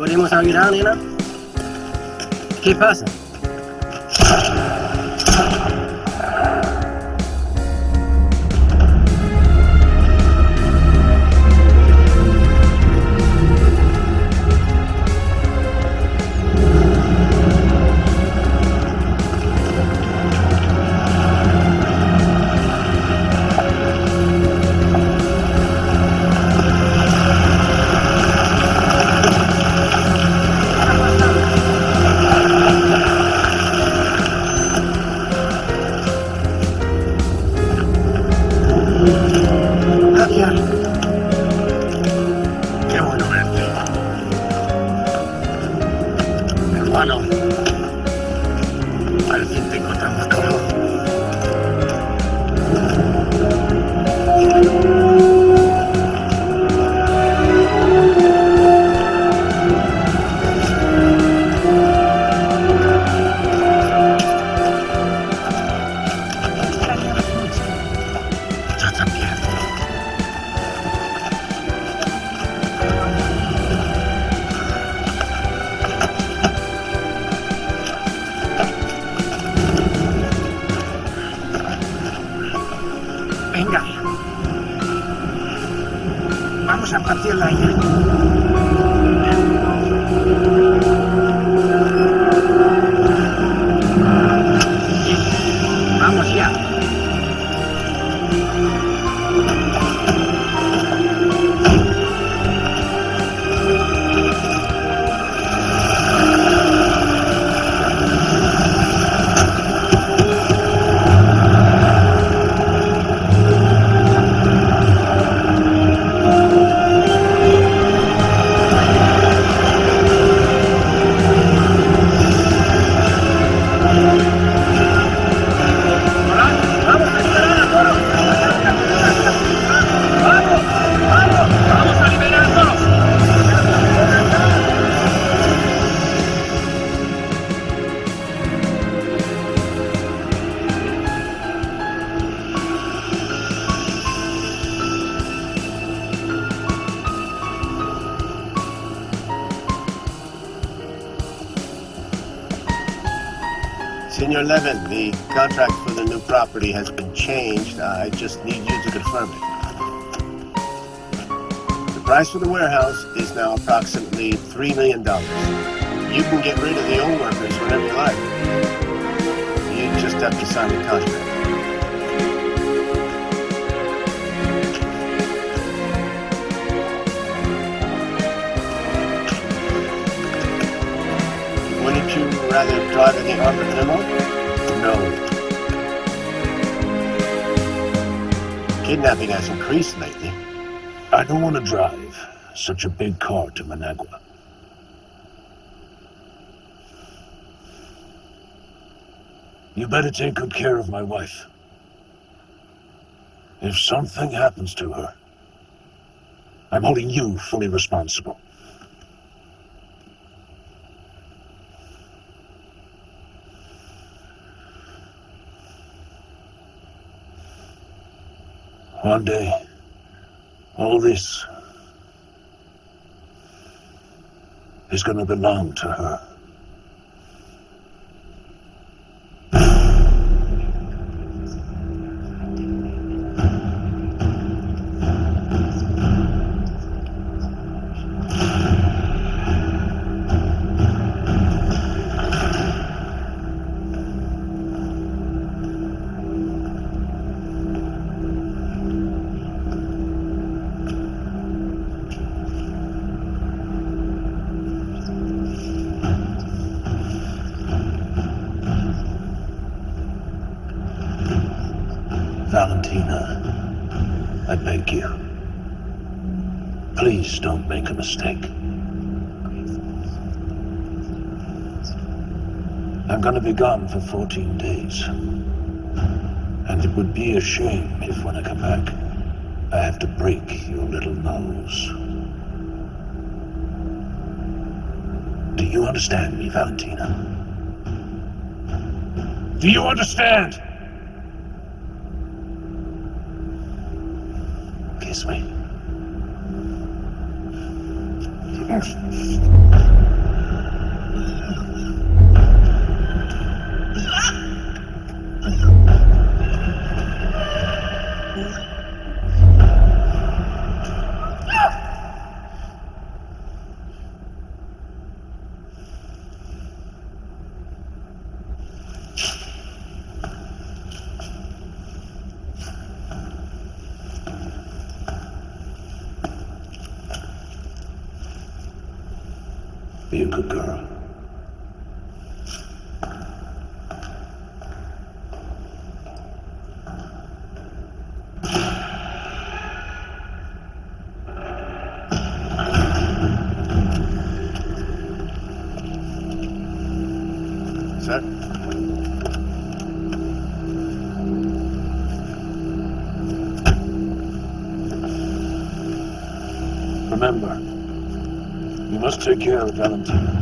¿Podemos mirar, nena? ¿Qué pasa? Qué bueno verte. Hermano, al fin te encontramos, cabrón. Yo también. Venga. Vamos a partir el aire. Vamos ya. Senior Levin, the contract for the new property has been changed. I just need you to confirm it. The price for the warehouse is now approximately $3 million. You can get rid of the old workers whenever you like. You just have to sign the contract. Wouldn't you rather drive in the armored limo? No. Kidnapping has increased lately. I don't want to drive such a big car to Managua. You better take good care of my wife. If something happens to her, I'm holding you fully responsible. One day, all this is gonna belong to her. Valentina, I beg you, please don't make a mistake. I'm gonna be gone for 14 days. And it would be a shame if when I come back, I have to break your little nose. Do you understand me, Valentina? Do you understand? Kiss me. Be a good girl. Sir? Remember, you must take care of Valentina.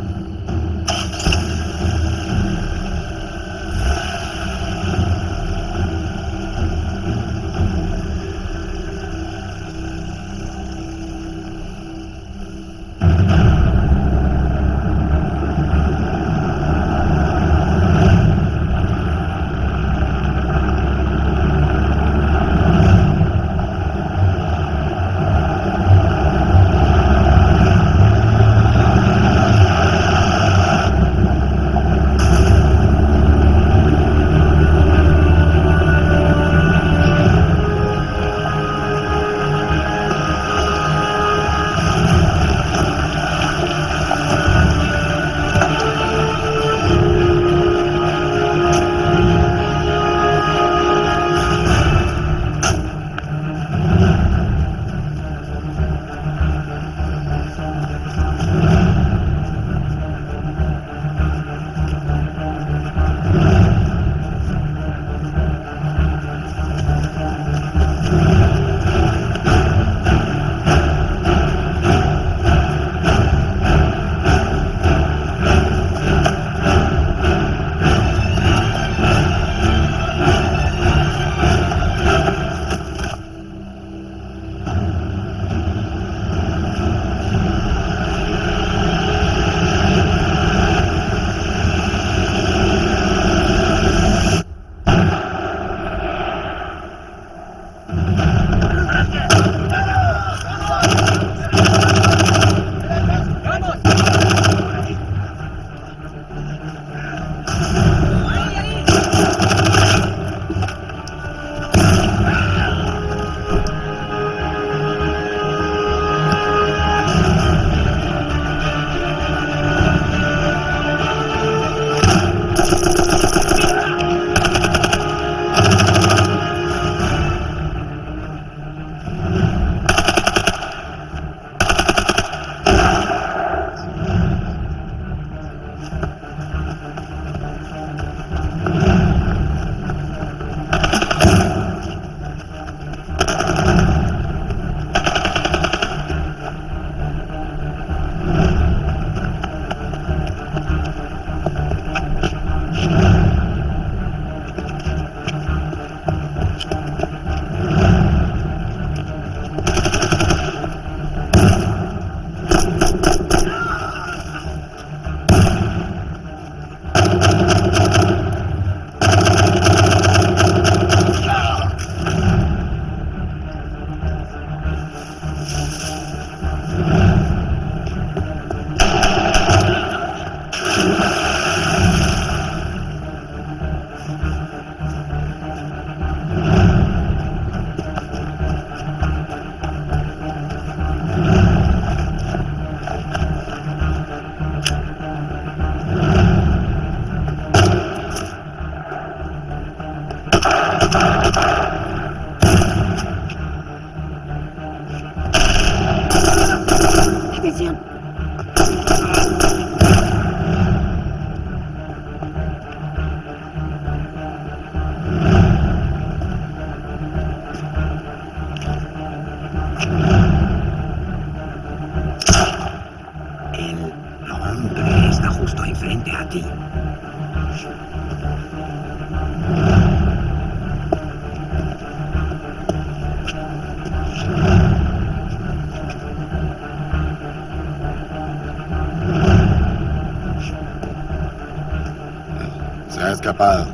Se ha escapado,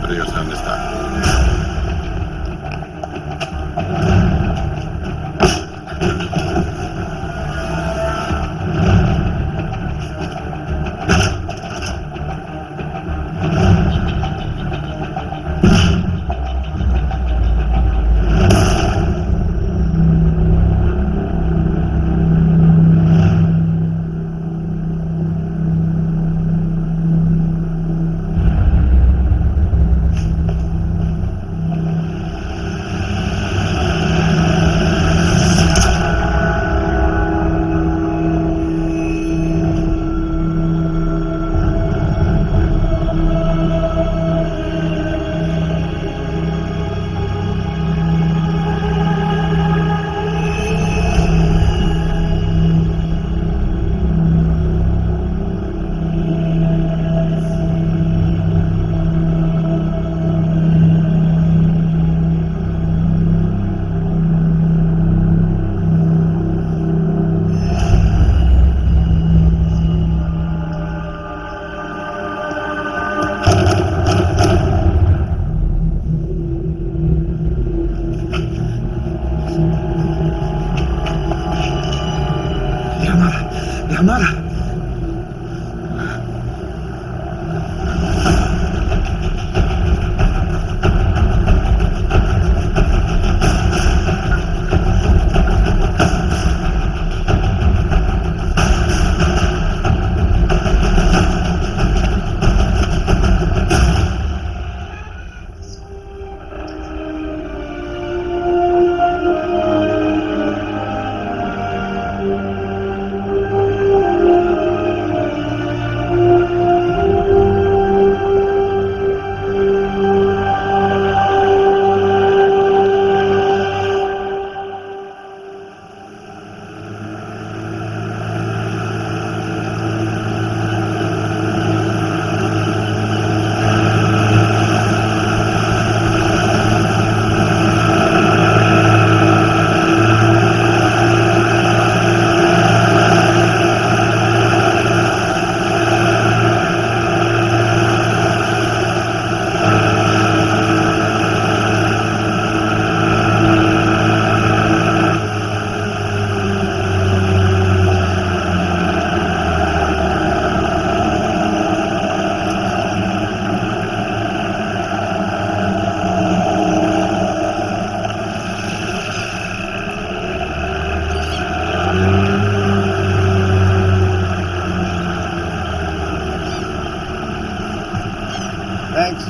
pero yo sé dónde está. Amara. Thanks.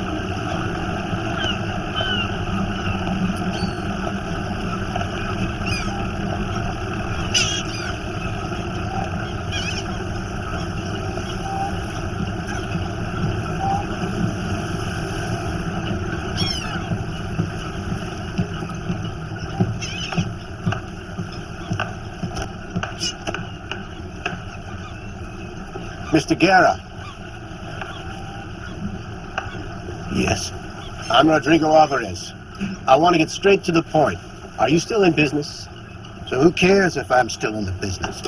Mr. Guerra, Yes. I'm Rodrigo Alvarez. I want to get straight to the point. Are you still in business? So who cares if I'm still in the business?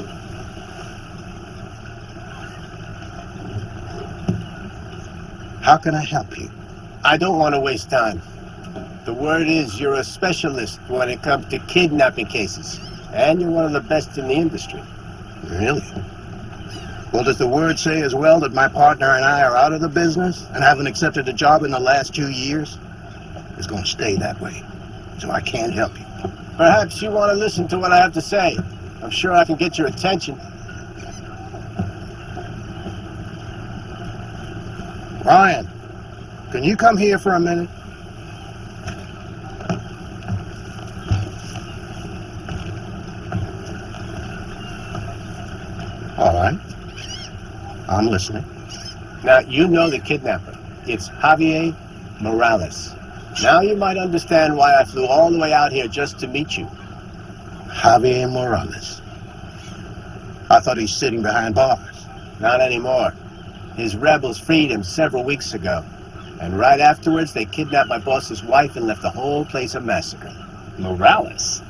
How can I help you? I don't want to waste time. The word is you're a specialist when it comes to kidnapping cases. And you're one of the best in the industry. Really? Well, does the word say as well that my partner and I are out of the business and haven't accepted a job in the last 2 years? It's going to stay that way, so I can't help you. Perhaps you want to listen to what I have to say. I'm sure I can get your attention. Ryan, can you come here for a minute? All right. I'm listening. Now, you know the kidnapper. It's Javier Morales. Now you might understand why I flew all the way out here just to meet you. Javier Morales. I thought he's sitting behind bars. Not anymore. His rebels freed him several weeks ago. And right afterwards, they kidnapped my boss's wife and left the whole place a massacre. Morales?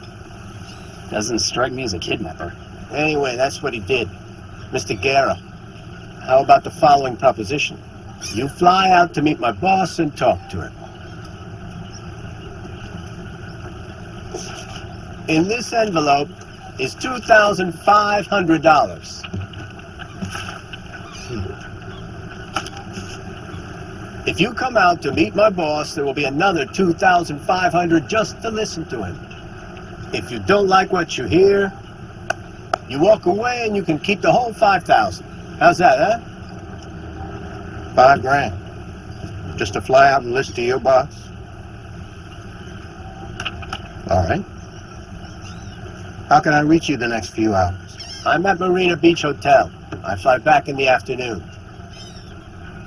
Doesn't strike me as a kidnapper. Anyway, that's what he did. Mr. Guerra, how about the following proposition? You fly out to meet my boss and talk to him. In this envelope is $2,500. If you come out to meet my boss, there will be another $2,500 just to listen to him. If you don't like what you hear, you walk away and you can keep the whole $5,000. How's that, huh? $5,000. Just to fly out and listen to your boss? All right. How can I reach you the next few hours? I'm at Marina Beach Hotel. I fly back in the afternoon.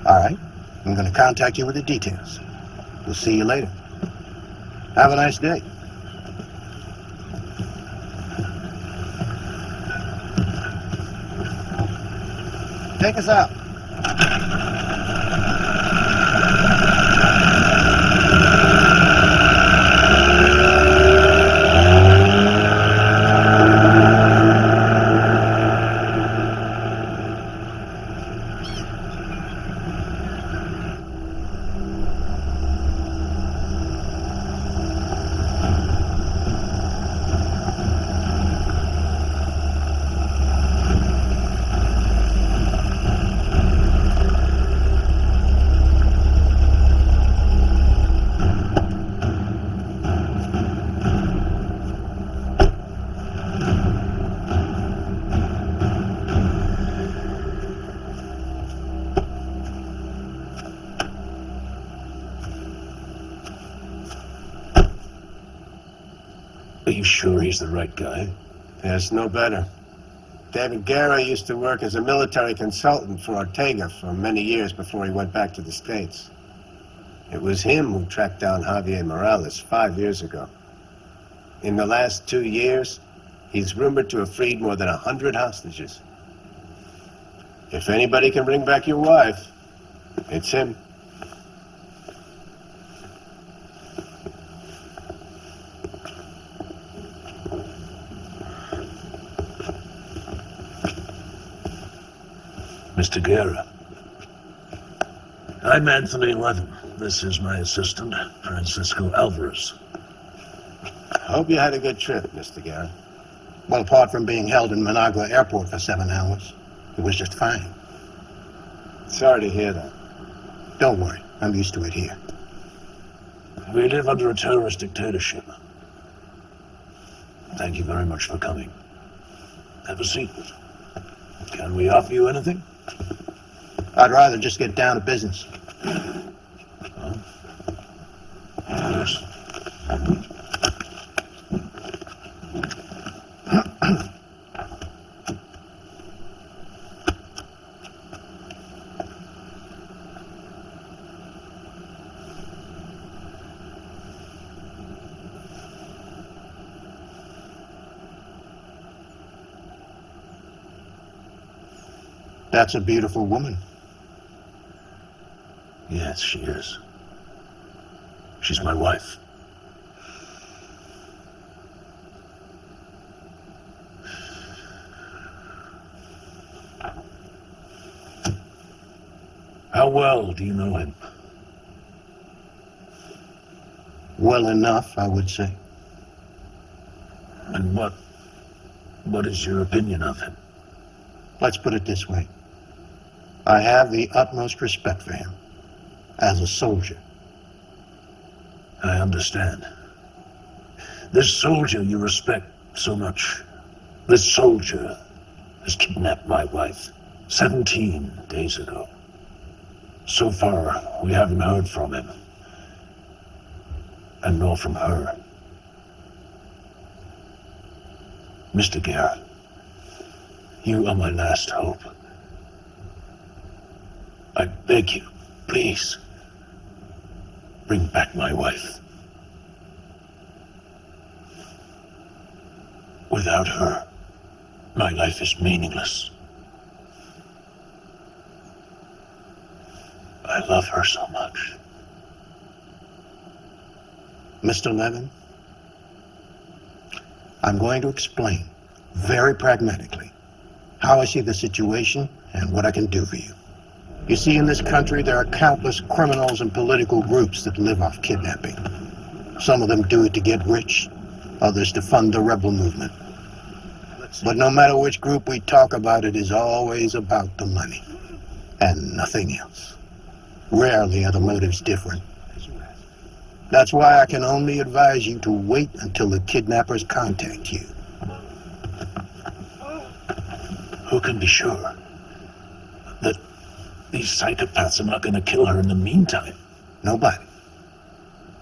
All right. I'm going to contact you with the details. We'll see you later. Have a nice day. Take us out. sure he's the right guy? There's no better. David Guerra used to work as a military consultant for Ortega for many years before he went back to the States. It was him who tracked down Javier Morales 5 years ago. In the last 2 years, he's rumored to have freed more than 100 hostages. If anybody can bring back your wife, it's him. Mr. Guerra. I'm Anthony Levin. This is my assistant, Francisco Alvarez. Hope you had a good trip, Mr. Guerra. Well, apart from being held in Managua Airport for 7 hours, it was just fine. Sorry to hear that. Don't worry, I'm used to it here. We live under a terrorist dictatorship. Thank you very much for coming. Have a seat. Can we offer you anything? I'd rather just get down to business. Yes. That's a beautiful woman. Yes, she is. She's my wife. How well do you know him? Well enough, I would say. And what is your opinion of him? Let's put it this way. I have the utmost respect for him. As a soldier. I understand. This soldier you respect so much, this soldier has kidnapped my wife 17 days ago. So far, we haven't heard from him. And nor from her. Mr. Guerra, you are my last hope. I beg you, please, bring back my wife. Without her, my life is meaningless. I love her so much. Mr. Levin, I'm going to explain, very pragmatically, how I see the situation and what I can do for you. You see, in this country, there are countless criminals and political groups that live off kidnapping. Some of them do it to get rich, others to fund the rebel movement. But no matter which group we talk about, it is always about the money, and nothing else. Rarely are the motives different. That's why I can only advise you to wait until the kidnappers contact you. Who can be sure that these psychopaths are not going to kill her in the meantime? Nobody.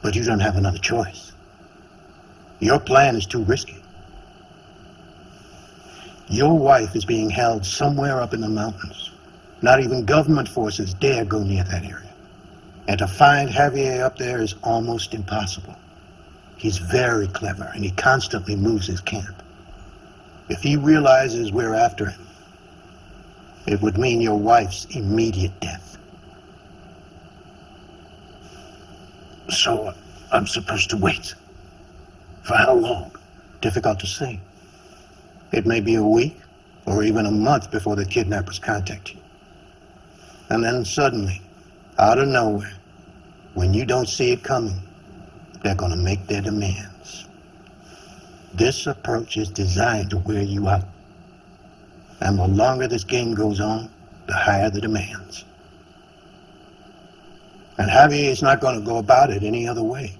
But you don't have another choice. Your plan is too risky. Your wife is being held somewhere up in the mountains. Not even government forces dare go near that area. And to find Javier up there is almost impossible. He's very clever, and he constantly moves his camp. If he realizes we're after him, it would mean your wife's immediate death. So I'm supposed to wait? For how long? Difficult to say. It may be a week or even a month before the kidnappers contact you. And then suddenly, out of nowhere, when you don't see it coming, they're going to make their demands. This approach is designed to wear you out. And the longer this game goes on, the higher the demands. And Javier is not going to go about it any other way.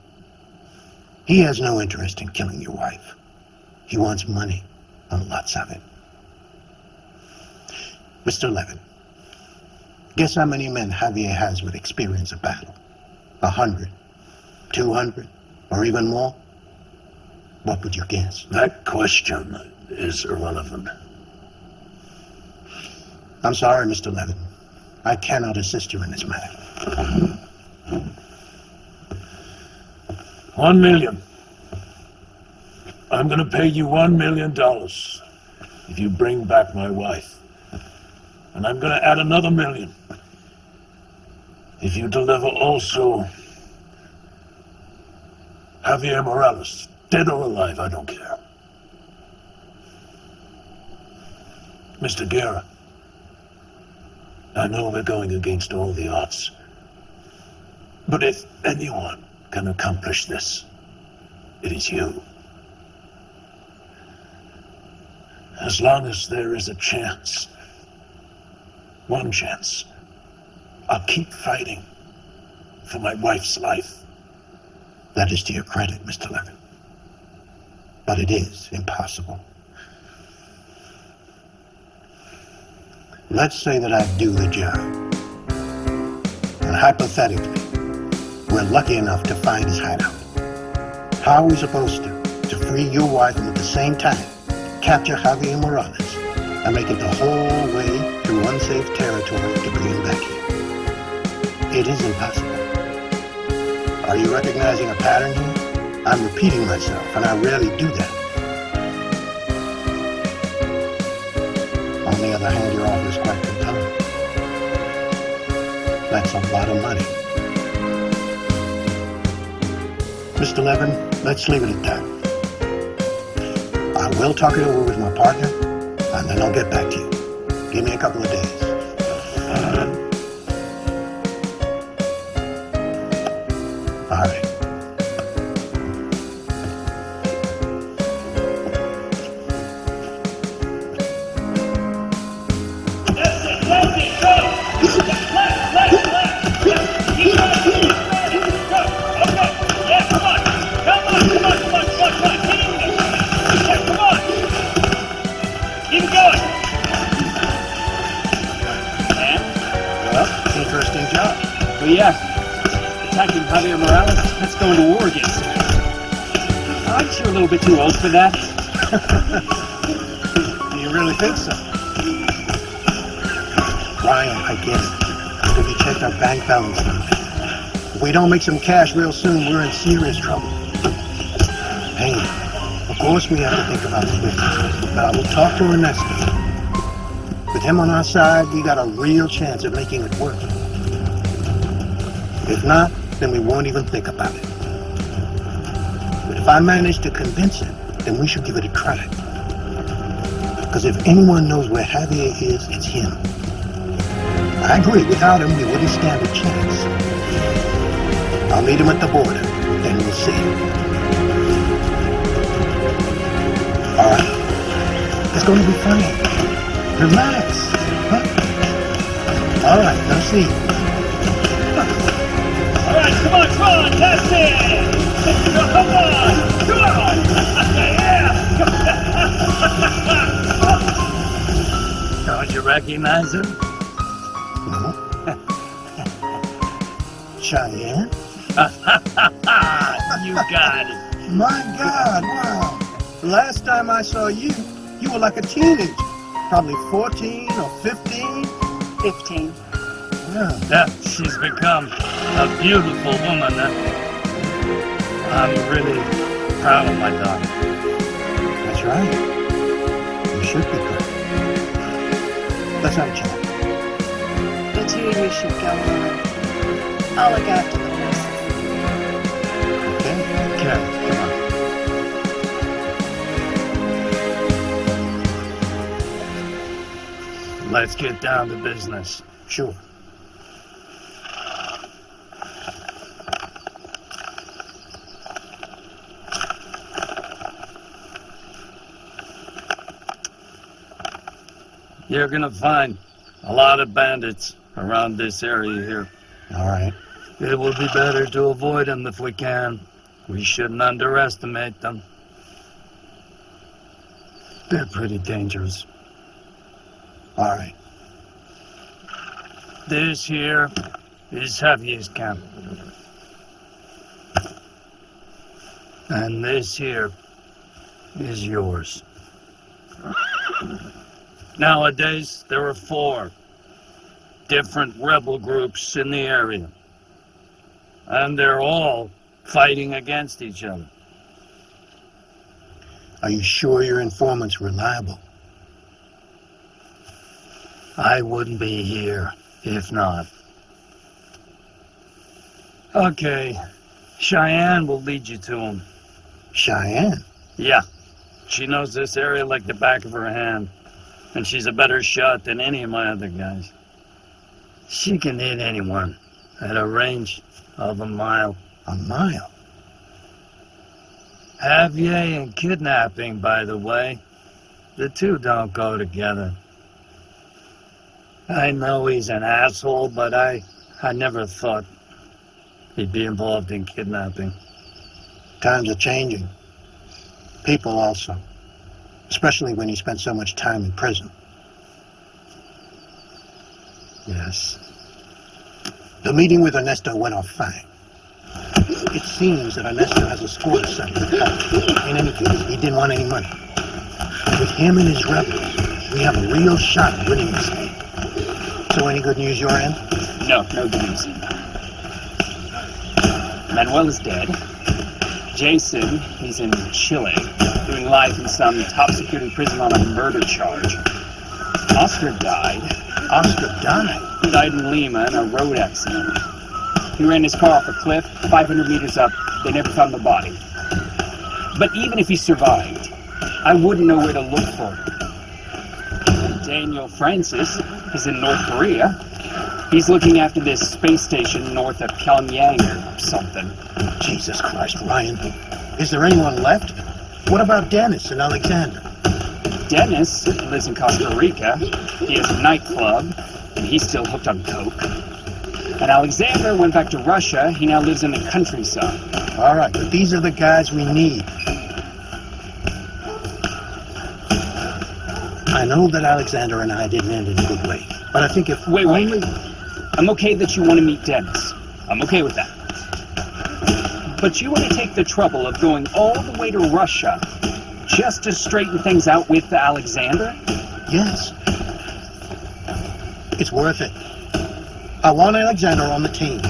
He has no interest in killing your wife. He wants money, and lots of it. Mr. Levin, guess how many men Javier has with experience of battle? 100, 200, or even more? What would you guess? That question is irrelevant. I'm sorry, Mr. Levin. I cannot assist you in this matter. $1 million. I'm gonna pay you $1 million if you bring back my wife. And I'm gonna add another $1 million if you deliver also Javier Morales, dead or alive, I don't care. Mr. Guerra, I know we're going against all the odds, but if anyone can accomplish this, it is you. As long as there is a chance, one chance, I'll keep fighting for my wife's life. That is to your credit, Mr. Levin. But it is impossible. Let's say that I do the job. And hypothetically, we're lucky enough to find his hideout. How are we supposed to free your wife and at the same time capture Javier Morales and make it the whole way through unsafe territory to bring him back here? It is impossible. Are you recognizing a pattern here? I'm repeating myself, and I rarely do that. On the other hand, your offer is quite compelling. That's a lot of money. Mr. Levin, let's leave it at that. I will talk it over with my partner, and then I'll get back to you. Give me a couple of days. All right. Interesting job. But yeah, attacking Javier Morales, that's going to war against him. Aren't you a little bit too old for that? Do you really think so? Ryan, I get it. Have you checked our bank balance? If we don't make some cash real soon, we're in serious trouble. Hey, of course we have to think about the business, but I will talk to Ernesto. With him on our side, we got a real chance of making it work. If not, then we won't even think about it. But if I manage to convince him, then we should give it a try. Because if anyone knows where Javier is, it's him. I agree, without him, we wouldn't stand a chance. I'll meet him at the border, then we'll see. All right. It's going to be fine. Relax. Huh? All right, now see. All right, come on, that's it! Come on! Yeah! Don't you recognize him? No. Cheyenne? You got it. My God, wow. The last time I saw you, you were like a teenager. Probably 14 or 15. 15. Yeah. Yeah, she's become a beautiful woman. I'm really proud of my daughter. That's right. You should be good. Let's have a chat. The two of you should go on. I'll look after the horses. Okay? Okay, come on. Let's get down to business. Sure. You're gonna find a lot of bandits around this area here. All right. It will be better to avoid them if we can. We shouldn't underestimate them. They're pretty dangerous. All right. This here is Javier's camp. And this here is yours. Nowadays, there are 4 different rebel groups in the area, and they're all fighting against each other. Are you sure your informant's reliable? I wouldn't be here if not. Okay, Cheyenne will lead you to him. Cheyenne? Yeah, she knows this area like the back of her hand, and she's a better shot than any of my other guys. She can hit anyone at a range of a mile. A mile? Javier and kidnapping, by the way. The two don't go together. I know he's an asshole, but I never thought he'd be involved in kidnapping. Times are changing. People also. Especially when you spend so much time in prison. Yes. The meeting with Ernesto went off fine. It seems that Ernesto has a score to settle. In any case, he didn't want any money. With him and his rebels, we have a real shot at winning this game. So any good news your end? No good news. Manuel is dead. Jason, he's in Chile, doing life in some top-security prison on a murder charge. Oscar died. Oscar died? He died in Lima in a road accident. He ran his car off a cliff, 500 meters up. They never found the body. But even if he survived, I wouldn't know where to look for him. Daniel Francis is in North Korea. He's looking after this space station north of Pyongyang or something. Jesus Christ, Ryan. Is there anyone left? What about Dennis and Alexander? Dennis lives in Costa Rica. He has a nightclub, and he's still hooked on coke. And Alexander went back to Russia. He now lives in the countryside. All right, but these are the guys we need. I know that Alexander and I didn't end in a good way, but I think if Wait. I'm okay that you want to meet Dennis. I'm okay with that. But you want to take the trouble of going all the way to Russia just to straighten things out with Alexander? Yes. It's worth it. I want Alexander on the team.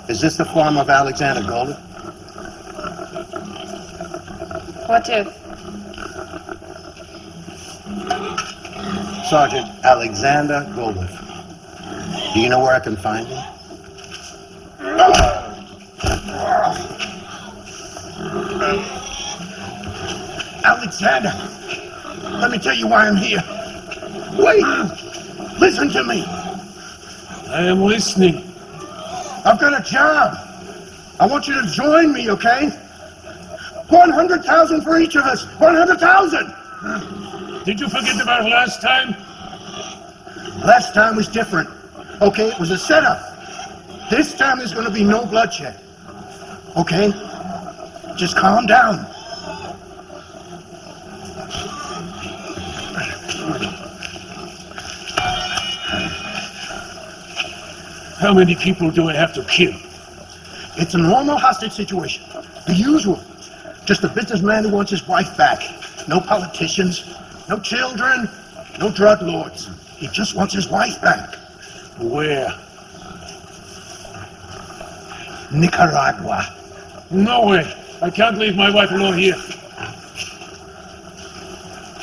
Is this the farm of Alexander Golden? What if? Sergeant Alexander Golden. Do you know where I can find him? Alexander! Let me tell you why I'm here. Wait! Listen to me! I am listening. I've got a job. I want you to join me, okay? 100,000 for each of us. 100,000. Did you forget about last time? Last time was different. Okay, it was a setup. This time there's going to be no bloodshed. Okay? Just calm down. How many people do I have to kill? It's a normal hostage situation. The usual. Just a businessman who wants his wife back. No politicians, no children, no drug lords. He just wants his wife back. Where? Nicaragua. No way. I can't leave my wife alone here.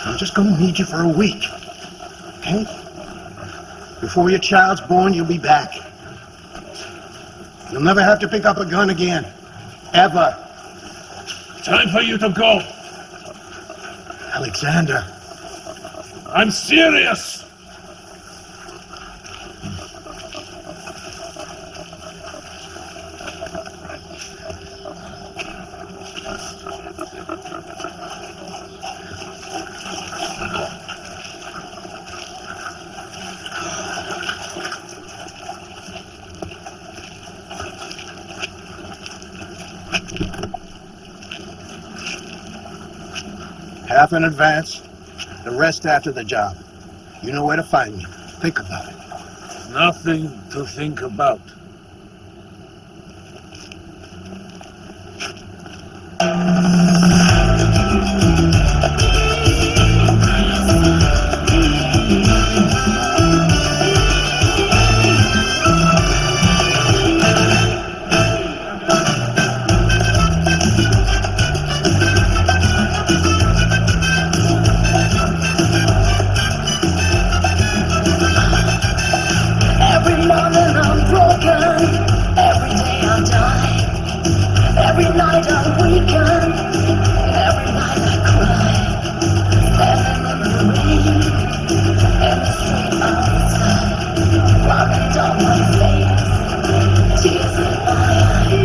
I'm just going to need you for a week. Okay? Before your child's born, you'll be back. You'll never have to pick up a gun again. Ever. Time for you to go. Alexander. I'm serious. Half in advance, the rest after the job. You know where to find me. Think about it. Nothing to think about. Every morning I'm broken, every day I die, every night I weaken, every night I cry, standing in the rain, in the street outside, running down my face, tears in my eyes.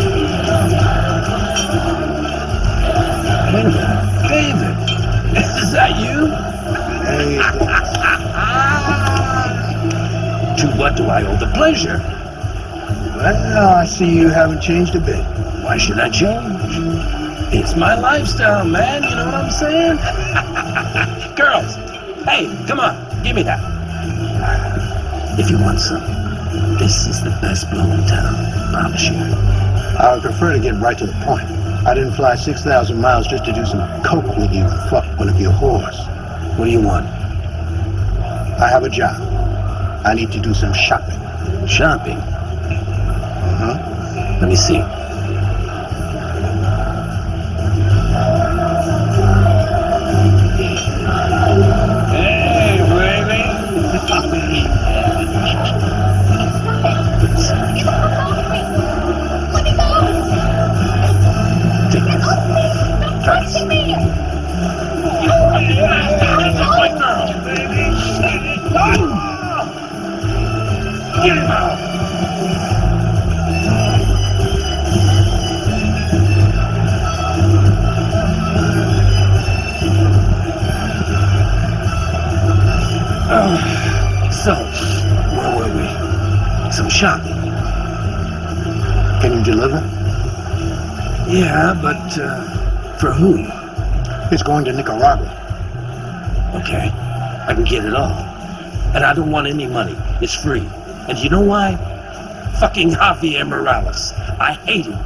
David, is that you? Hey, To what do I owe the pleasure? well, I see you haven't changed a bit. Why should I change? It's my lifestyle, man. You know what I'm saying? Girls, hey, come on, give me that. If you want some, this is the best blow in town. Promise you. I would prefer to get right to the point. I didn't fly 6,000 miles just to do some coke with you and fuck one of your whores. What do you want? I have a job. I need to do some shopping. Shopping? Uh-huh. Let me see. Hey, baby. Take this. Thanks. My girl, baby. Get him out. So, where were we? Some shopping. Can you deliver? Yeah, but for whom? It's going to Nicaragua. Okay, I can get it all. And I don't want any money. It's free. And you know why? Fucking Javier Morales. I hate him.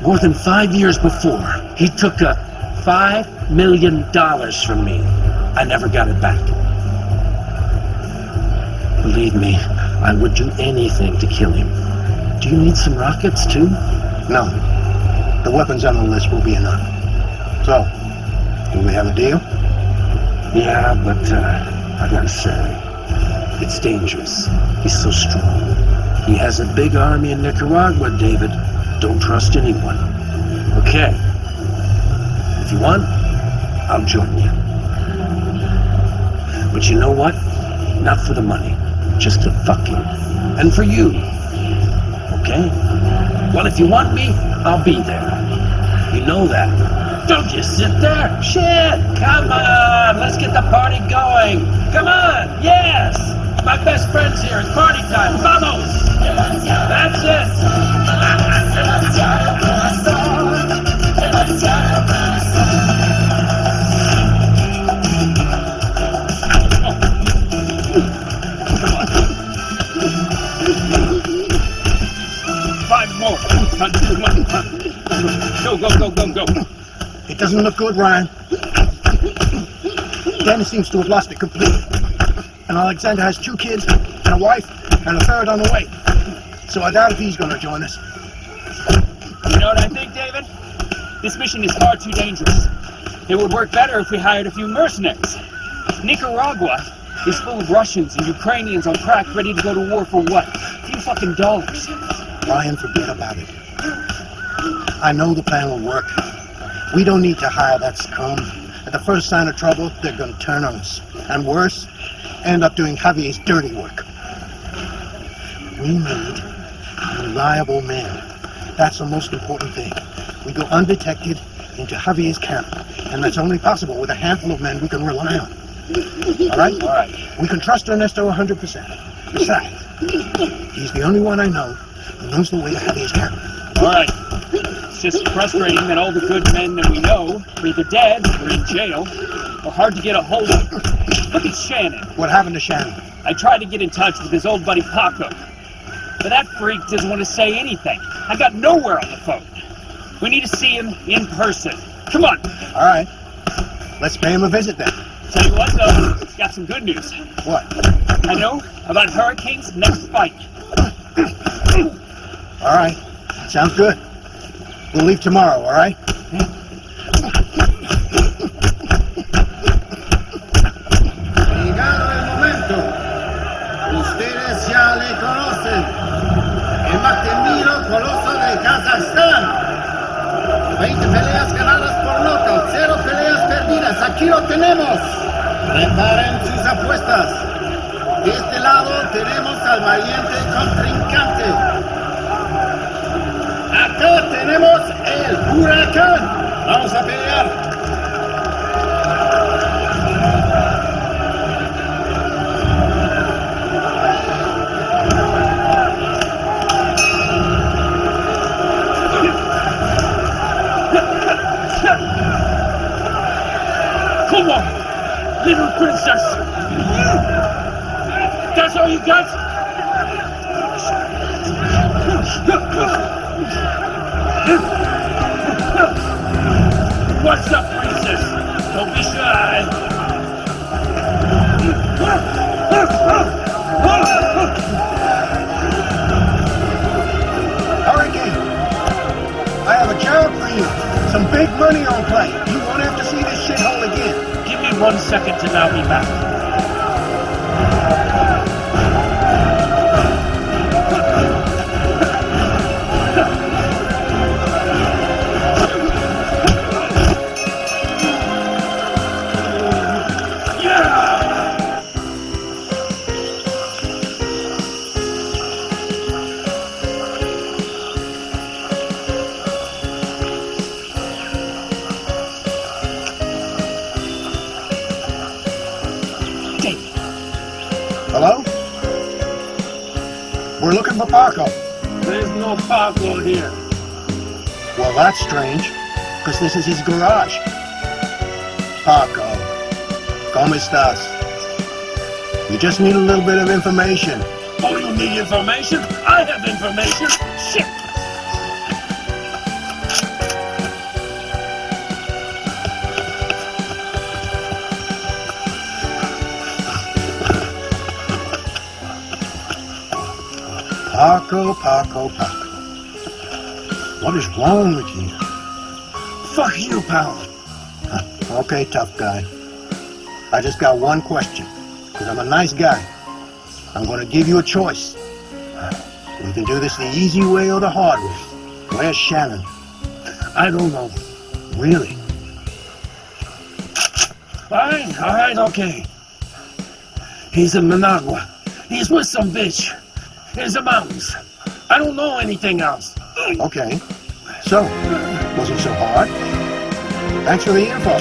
More than 5 years before, he took $5 million from me. I never got it back. Believe me, I would do anything to kill him. Do you need some rockets too? No. The weapons on the list will be enough. So, do we have a deal? Yeah, but I gotta say, it's dangerous. He's so strong. He has a big army in Nicaragua, David. Don't trust anyone. Okay. If you want, I'll join you. But you know what? Not for the money. Just to fuck him. And for you. Okay? Well, if you want me, I'll be there. You know that. Don't just sit there. Shit! Come on! Let's get the party going! Come on! Yes! My best friend's here. It's party time. Vamos! That's it! Five more. Go. It doesn't look good, Ryan. Dennis seems to have lost it completely. And Alexander has 2 kids, and a wife, and a third on the way. So I doubt if he's going to join us. You know what I think, David? This mission is far too dangerous. It would work better if we hired a few mercenaries. Nicaragua is full of Russians and Ukrainians on crack ready to go to war for what? A few fucking dollars. Ryan, forget about it. I know the plan will work. We don't need to hire that scum. At the first sign of trouble, they're gonna turn on us. And worse, end up doing Javier's dirty work. We need reliable men. That's the most important thing. We go undetected into Javier's camp, and that's only possible with a handful of men we can rely on. All right? All right. We can trust Ernesto 100%. Besides, he's the only one I know who knows the way to Javier's camp. All right. It's just frustrating that all the good men that we know are either dead or in jail or hard to get a hold of. Look at Shannon. What happened to Shannon? I tried to get in touch with his old buddy Paco, but that freak doesn't want to say anything. I got nowhere on the phone. We need to see him in person. Come on. All right. Let's pay him a visit then. Tell you what, though, got some good news. What? I know about Hurricane's next fight. All right. Sounds good. We'll leave tomorrow, all right? Llegado el momento. Ustedes ya le conocen. El más temido coloso de Kazajstán. 20 peleas ganadas por nocaut, 0 peleas perdidas. Aquí lo tenemos. Preparen sus apuestas. De este lado tenemos al valiente contrincante. Acá tenemos el huracán. Vamos a pelear. Come on, little princess. That's all you got? What's up, princess? Don't be shy. Hurricane, I have a job for you. Some big money on play. You won't have to see this shithole again. Give me 1 second to dial me back. Hello? We're looking for Paco. There's no Paco here. Well, that's strange, because this is his garage. Paco, ¿cómo estás? We just need a little bit of information. Oh, you need information? I have information. Shit. Paco, Paco, Paco. What is wrong with you? Fuck you, pal. Okay, tough guy. I just got one question, because I'm a nice guy. I'm going to give you a choice. We can do this the easy way or the hard way. Where's Shannon? I don't know. Really? All right, okay. He's in Managua. He's with some bitch. In the mountains. I don't know anything else. Okay. So, was it so hard? Thanks for the info.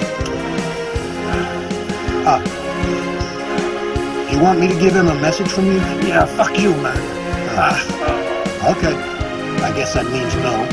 Do you want me to give him a message from you? Yeah, fuck you, man. Okay. I guess that means no.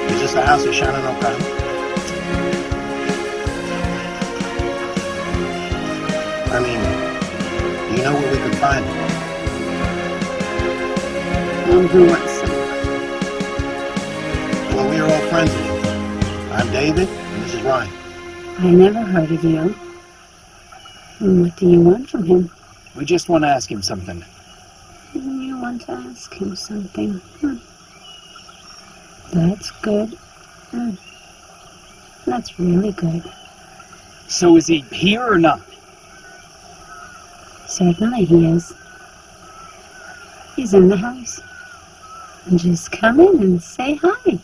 Is this the house of Shannon O'Connor? know where we can find him? Who wants some? Well, we are all friends of yours. I'm David, and this is Ryan. I never heard of you. And what do you want from him? We just want to ask him something. You want to ask him something. That's good. That's really good. So is he here or not? Certainly he is. He's in the house. Just come in and say hi.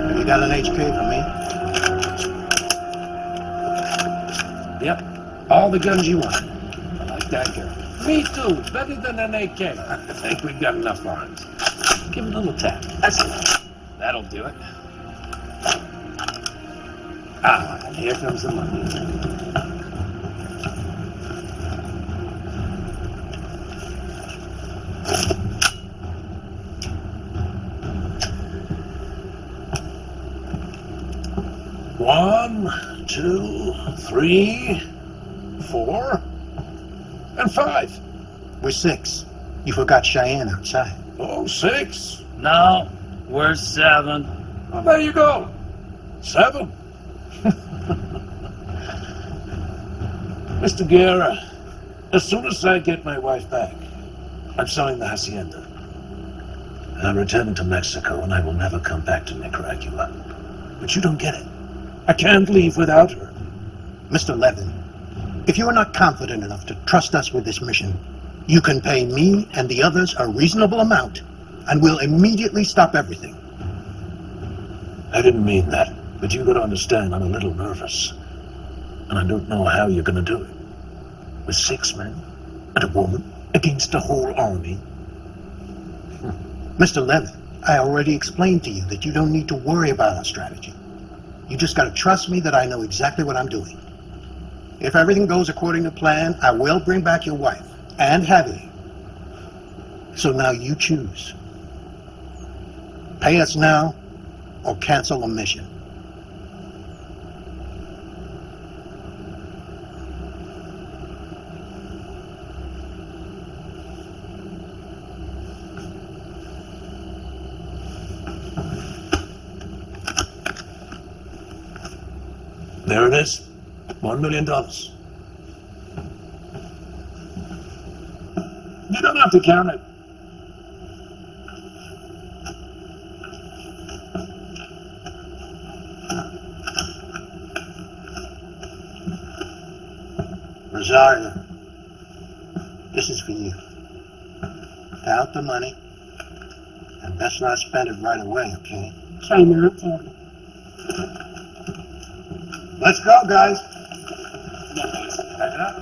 Have you got an HK for me? Yep. All the guns you want. I like that girl. Me too. Better than an AK. I think we've got enough arms. Give it a little tap. That's it. That'll do it. Ah, and here comes the money. One, 2, 3, 4, and 5. We're 6. You forgot Cheyenne outside. Oh, 6. No, we're 7. Well, there you go. 7. Mr. Guerra, as soon as I get my wife back, I'm selling the hacienda. I'm returning to Mexico, and I will never come back to Nicaragua. But you don't get it. I can't leave without her. Mr. Levin, if you are not confident enough to trust us with this mission, you can pay me and the others a reasonable amount, and we'll immediately stop everything. I didn't mean that, but you gotta understand I'm a little nervous. And I don't know how you're gonna do it. With 6 men and a woman against a whole army. Mr. Levin, I already explained to you that you don't need to worry about our strategy. You just gotta trust me that I know exactly what I'm doing. If everything goes according to plan, I will bring back your wife, and Javi. So now you choose. Pay us now, or cancel the mission. There it is. $1 million. You don't have to count it. Rosario, this is for you. Count the money, and best not spend it right away, okay? Try not to. Let's go, guys. Pack it up.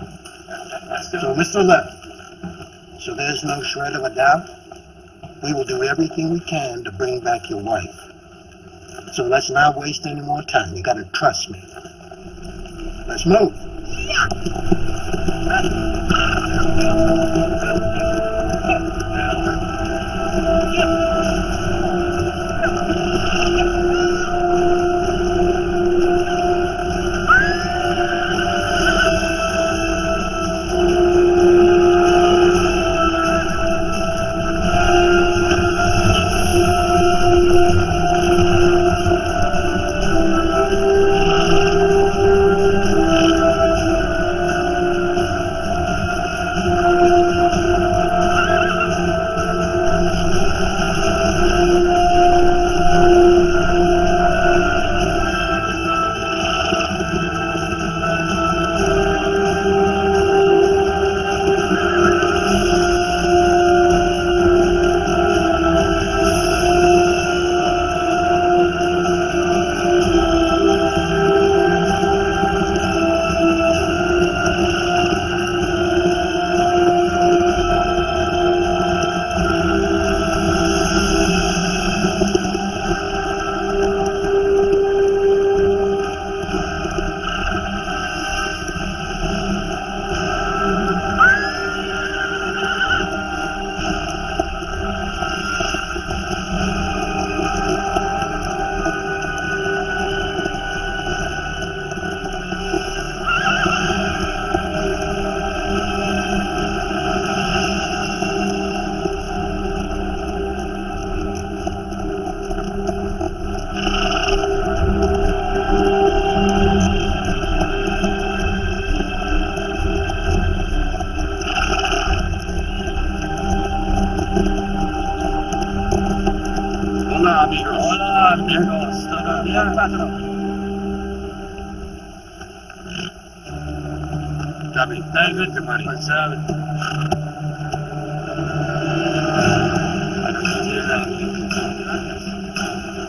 Let's go. So, Mr. Levin, so there's no shred of a doubt, we will do everything we can to bring back your wife. So let's not waste any more time. You gotta trust me. Let's move.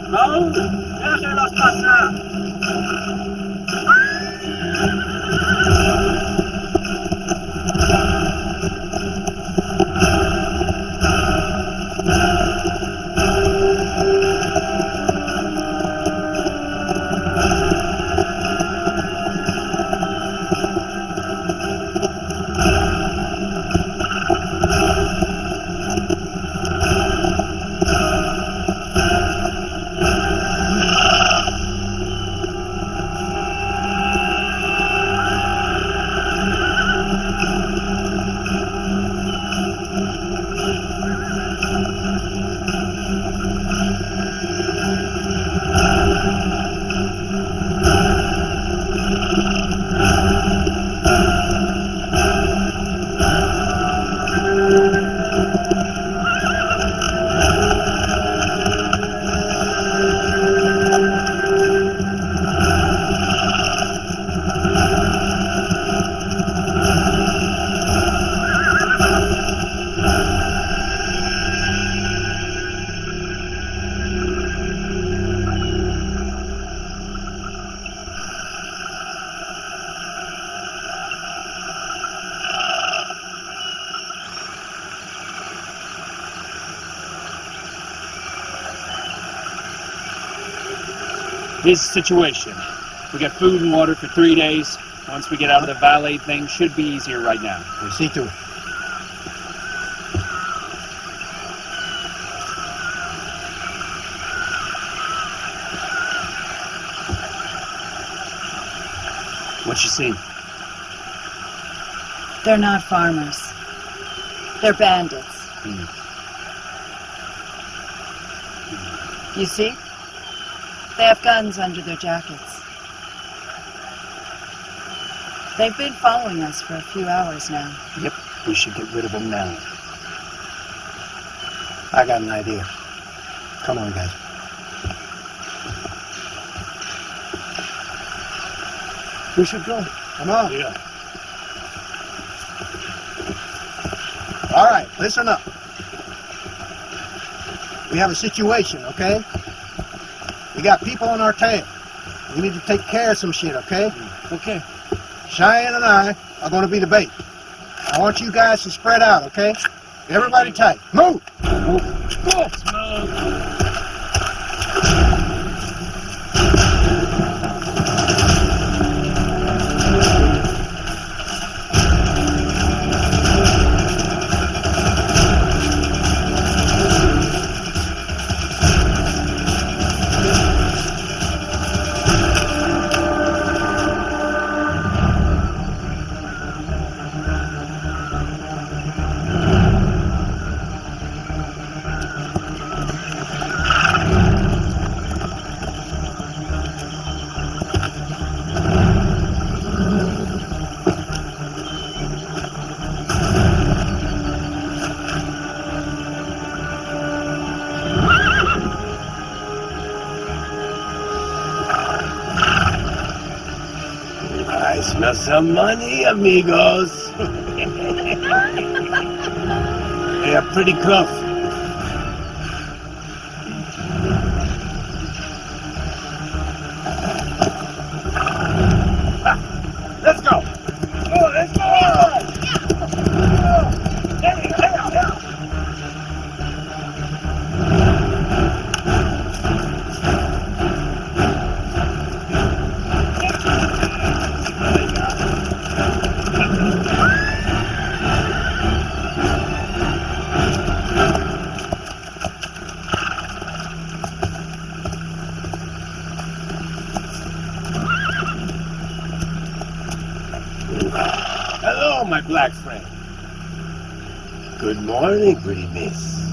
No, déjelos pasar. Here's the situation. We got food and water for 3 days. Once we get out of the valet thing, should be easier right now. We'll see to it. What you see? They're not farmers. They're bandits. You see? They have guns under their jackets. They've been following us for a few hours now. Yep, we should get rid of them now. I got an idea. Come on, guys. We should go. Come on. Yeah. All right, listen up. We have a situation, okay? We got people on our tail. We need to take care of some shit, okay? Okay. Cheyenne and I are going to be the bait. I want you guys to spread out, okay? Everybody tight. Move! I smell some money, amigos. They are pretty close. Let's go. Oh, let's go. Hello, my black friend. Good morning, pretty miss.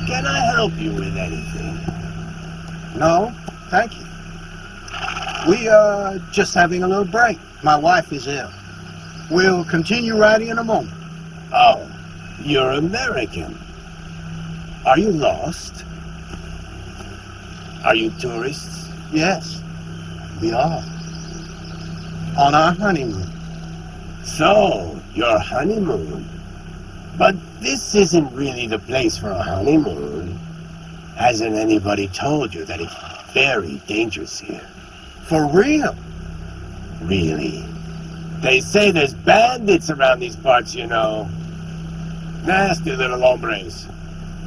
Can I help you with anything? No, thank you. We are just having a little break. My wife is ill. We'll continue riding in a moment. Oh, you're American. Are you lost? Are you tourists? Yes, we are. On our honeymoon. So, your honeymoon. But this isn't really the place for a honeymoon. Hasn't anybody told you that it's very dangerous here? For real? Really? They say there's bandits around these parts, you know. Nasty little hombres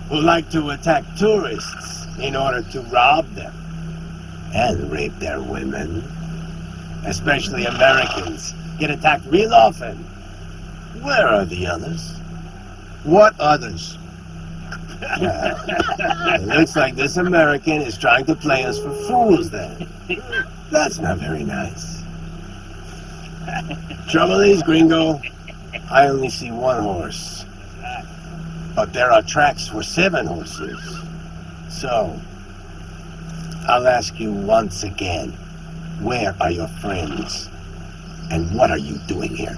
who like to attack tourists in order to rob them and rape their women. Especially Americans get attacked real often. Where are the others? What others? It looks like this American is trying to play us for fools then. That's not very nice. Trouble is, gringo, I only see one horse. But there are tracks for 7 horses. So, I'll ask you once again, where are your friends? And what are you doing here?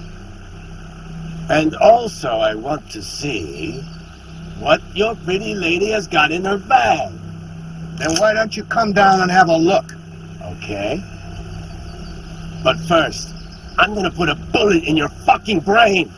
And also, I want to see what your pretty lady has got in her bag. Then why don't you come down and have a look? Okay? But first, I'm gonna put a bullet in your fucking brain!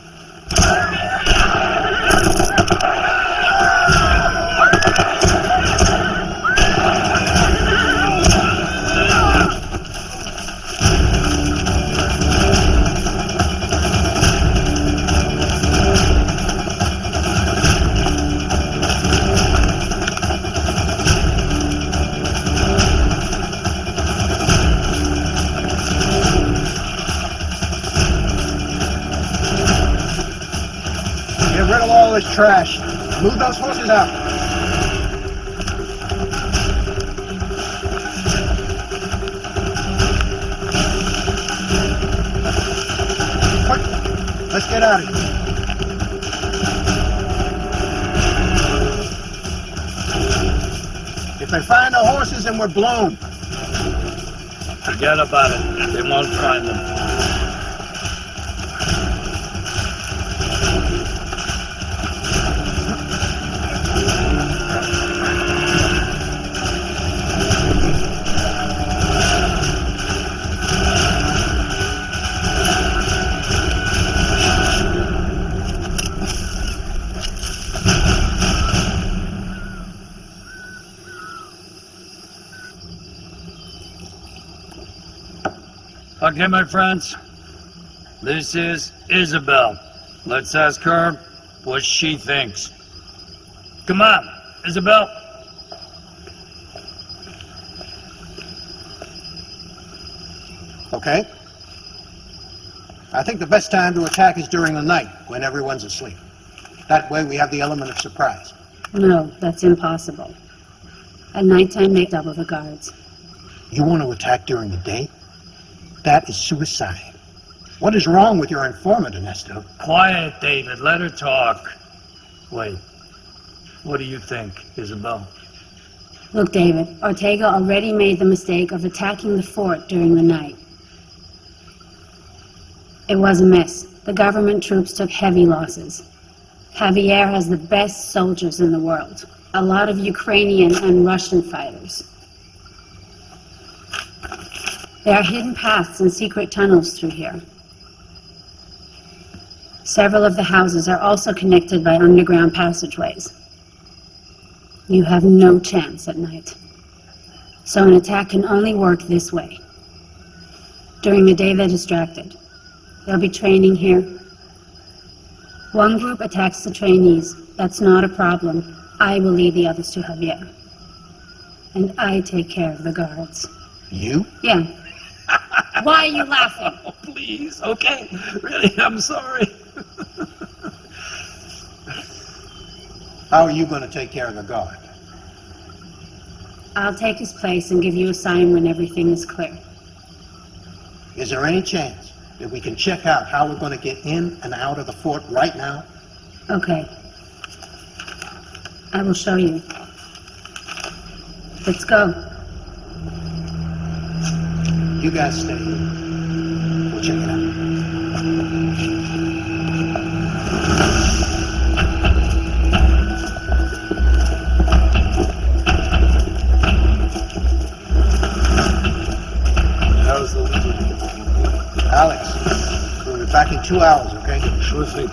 Get rid of all this trash. Move those horses out. Quick, let's get out of here. If they find the horses, then we're blown. Forget about it. They won't find them. Okay, my friends. This is Isabel. Let's ask her what she thinks. Come on, Isabel. Okay? I think the best time to attack is during the night, when everyone's asleep. That way we have the element of surprise. No, that's impossible. At nighttime, they double the guards. You want to attack during the day? That is suicide. What is wrong with your informant, Ernesto? Quiet, David. Let her talk. Wait. What do you think, Isabel? Look, David, Ortega already made the mistake of attacking the fort during the night. It was a miss. The government troops took heavy losses. Javier has the best soldiers in the world. A lot of Ukrainian and Russian fighters. There are hidden paths and secret tunnels through here. Several of the houses are also connected by underground passageways. You have no chance at night. So an attack can only work this way. During the day, they're distracted. They'll be training here. One group attacks the trainees. That's not a problem. I will lead the others to Javier. And I take care of the guards. You? Yeah. Why are you laughing? Oh, please. Okay. Really, I'm sorry. How are you going to take care of the guard? I'll take his place and give you a sign when everything is clear. Is there any chance that we can check out how we're going to get in and out of the fort right now? Okay. I will show you. Let's go. You guys stay here. We'll check it out. back in 2 hours, okay? Sure thing.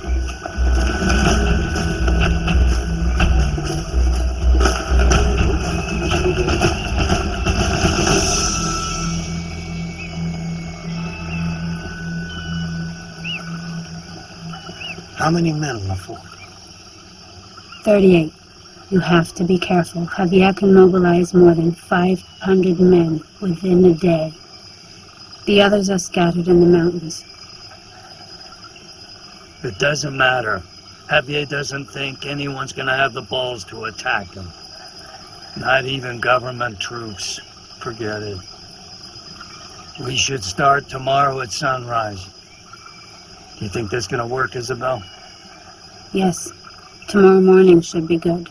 How many men on the fort? 38. You have to be careful. Javier can mobilize more than 500 men within a day. The others are scattered in the mountains. It doesn't matter. Javier doesn't think anyone's gonna have the balls to attack him. Not even government troops. Forget it. We should start tomorrow at sunrise. You think that's gonna work, Isabel? Yes, tomorrow morning should be good.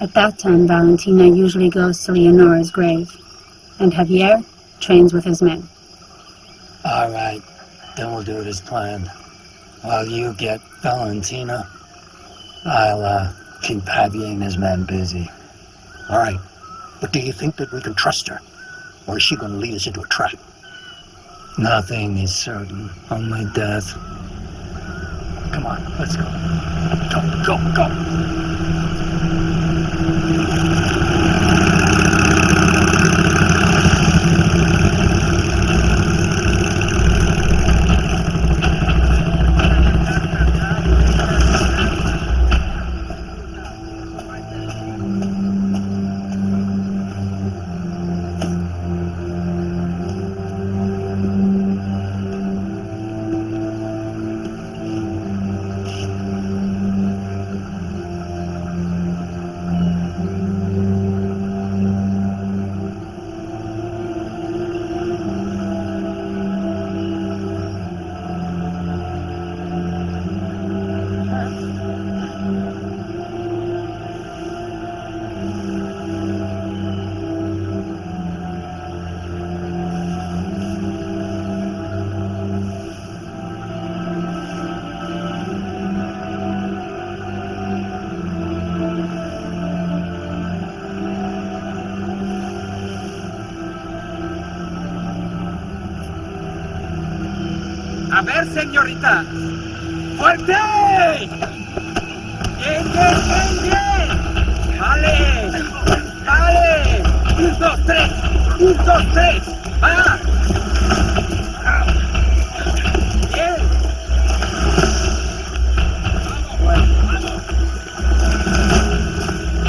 At that time, Valentina usually goes to Leonora's grave, and Javier trains with his men. All right, then we'll do it as planned. While you get Valentina, I'll keep Javier and his men busy. All right. But do you think that we can trust her? Or is she going to lead us into a trap? Nothing is certain, only death. Come on, let's go. Go, go, go! A ver, señorita. ¡Fuerte! ¡Bien, bien, bien, bien! ¡Vale! ¡Vale! ¡Un, dos, tres! ¡Un, dos, tres! ¡Va! ¡Bien!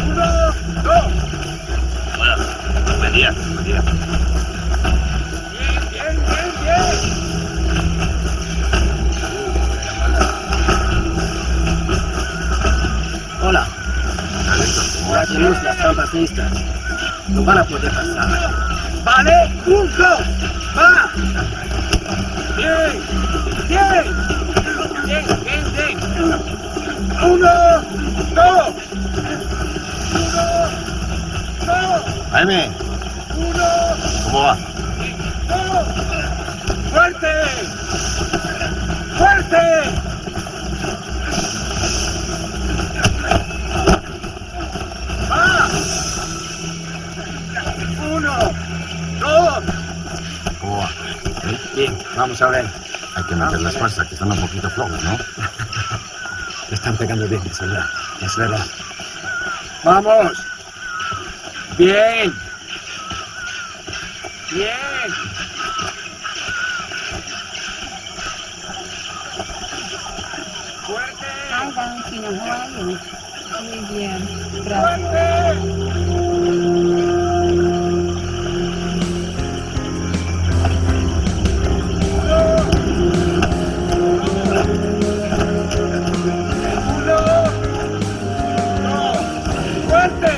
¡Uno, dos! Buen día, buen día. ¡Bien, bien, bien, bien! Hola. Ya tenemos las trampas listas. No van a poder pasar. ¡Vale! ¡Punto! ¡Va! ¡Bien! ¡Bien! ¡Bien, bien, bien! ¡Uno! ¡Dos! ¡Uno! ¡Dos! Jaime, ¡Uno! ¿cómo va? ¡Dos! ¡Fuerte! ¡Fuerte! ¡Va! ¡Uno! ¡Dos! ¿Cómo va? Bien, vamos a ver. Hay que meter las fuerzas, que están un poquito flojos, ¿no? Están pegando bien, señor. Es verdad. ¡Vamos! ¡Bien! ¡Bien! ¡Fuerte! Hi, Valentina. How are you? Muy bien. ¡Fuerte! ¡Uno! ¡Dos! ¡Fuerte!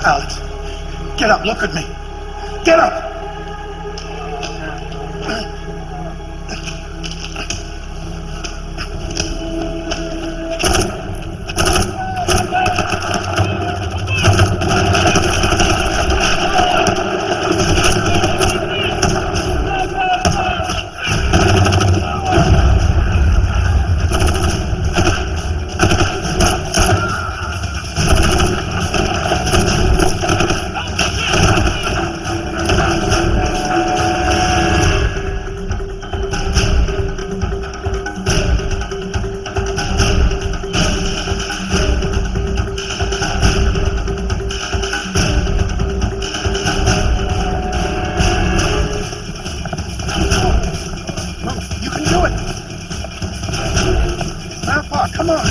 Alex, get up, look at me. Get up! Come on.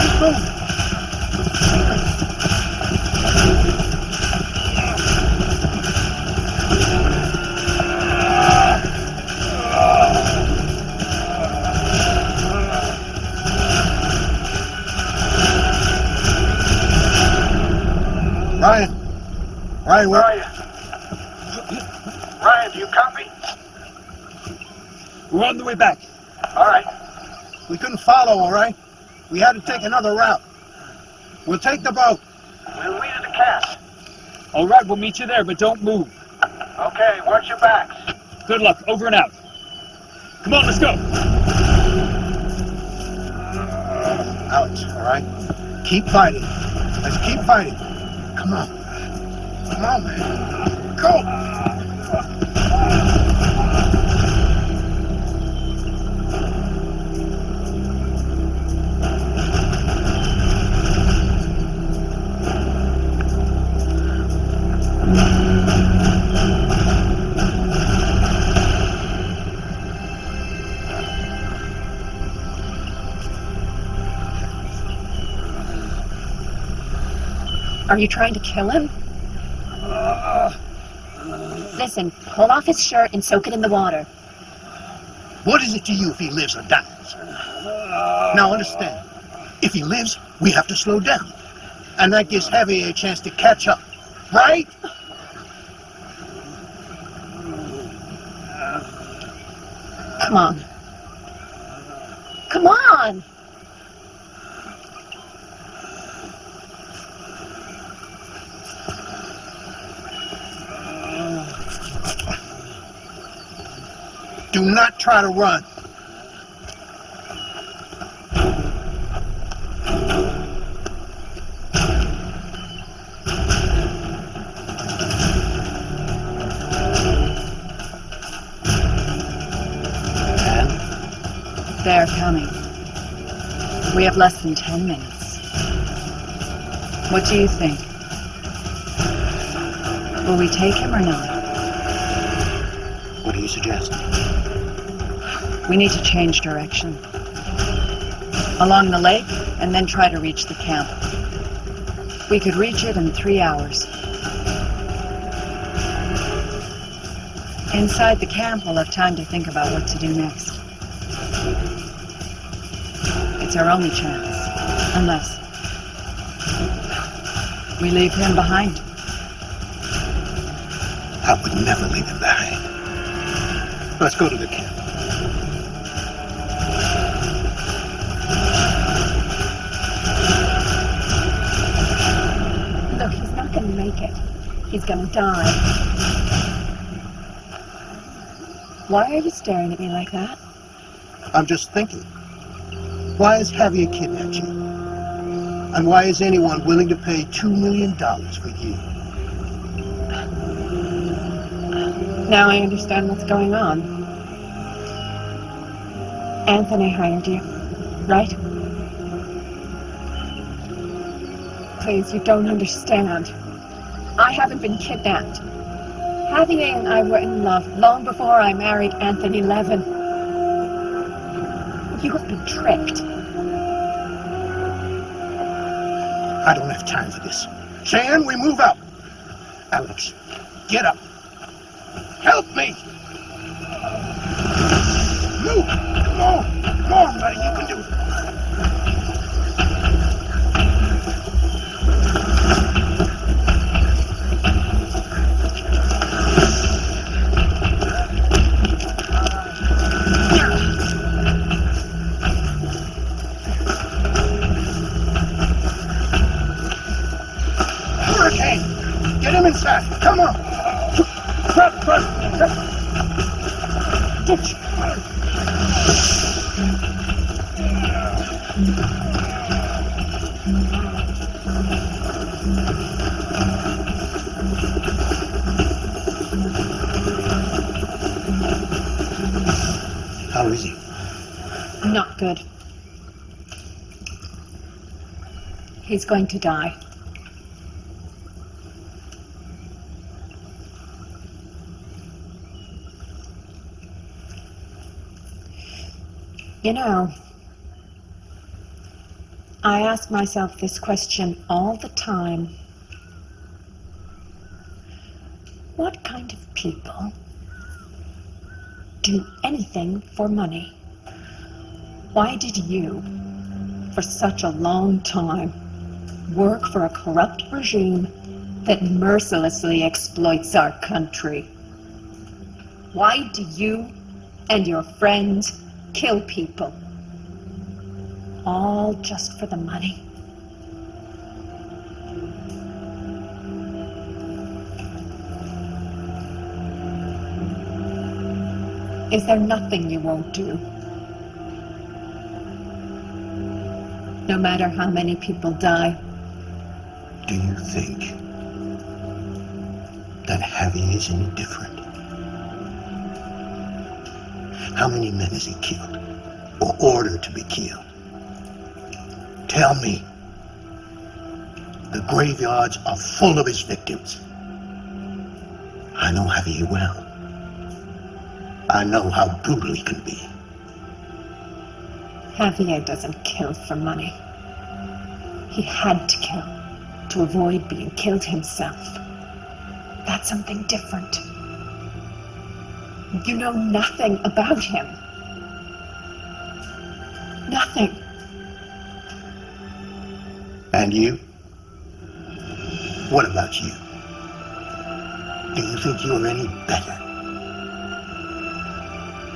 Keep moving. Ryan, where are you? Ryan, do you copy? We're on the way back. All right. We couldn't follow, all right? We had to take another route. We'll take the boat. We'll meet at the camp. All right, we'll meet you there, but don't move. Okay, watch your backs. Good luck. Over and out. Come on, let's go. Alex, all right? Keep fighting. Let's keep fighting. Come on. Come on, man. Go! Are you trying to kill him? Listen, pull off his shirt and soak it in the water. What is it to you if he lives or dies? Now understand, if he lives, we have to slow down. And that gives Javier a chance to catch up, right? Come on. Come on! Do not try to run. They're coming. We have less than 10 minutes. What do you think? Will we take him or not? What do you suggest? We need to change direction. Along the lake, and then try to reach the camp. We could reach it in 3 hours. Inside the camp, we'll have time to think about what to do next. It's our only chance. Unless we leave him behind. I would never leave him behind. Let's go to the camp. Look, he's not going to make it. He's going to die. Why are you staring at me like that? I'm just thinking. Why has Javier kidnapped you? And why is anyone willing to pay $2 million for you? Now I understand what's going on. Anthony hired you, right? Please, you don't understand. I haven't been kidnapped. Javier and I were in love long before I married Anthony Levin. You have been tricked. I don't have time for this. Jan, we move out. Alex, get up. Help me! Move! Come on, buddy, you can do it. How is he? Not good. He's going to die. You know, I ask myself this question all the time. What kind of people do anything for money? Why did you, for such a long time, work for a corrupt regime that mercilessly exploits our country? Why do you and your friends kill people? All just for the money? Is there nothing you won't do? No matter how many people die? Do you think that Javier is any different? How many men has he killed or ordered to be killed? Tell me. The graveyards are full of his victims. I know Javier well. I know how brutal he can be. Javier doesn't kill for money. He had to kill to avoid being killed himself. That's something different. You know nothing about him. Nothing. And you? What about you? Do you think you're any better?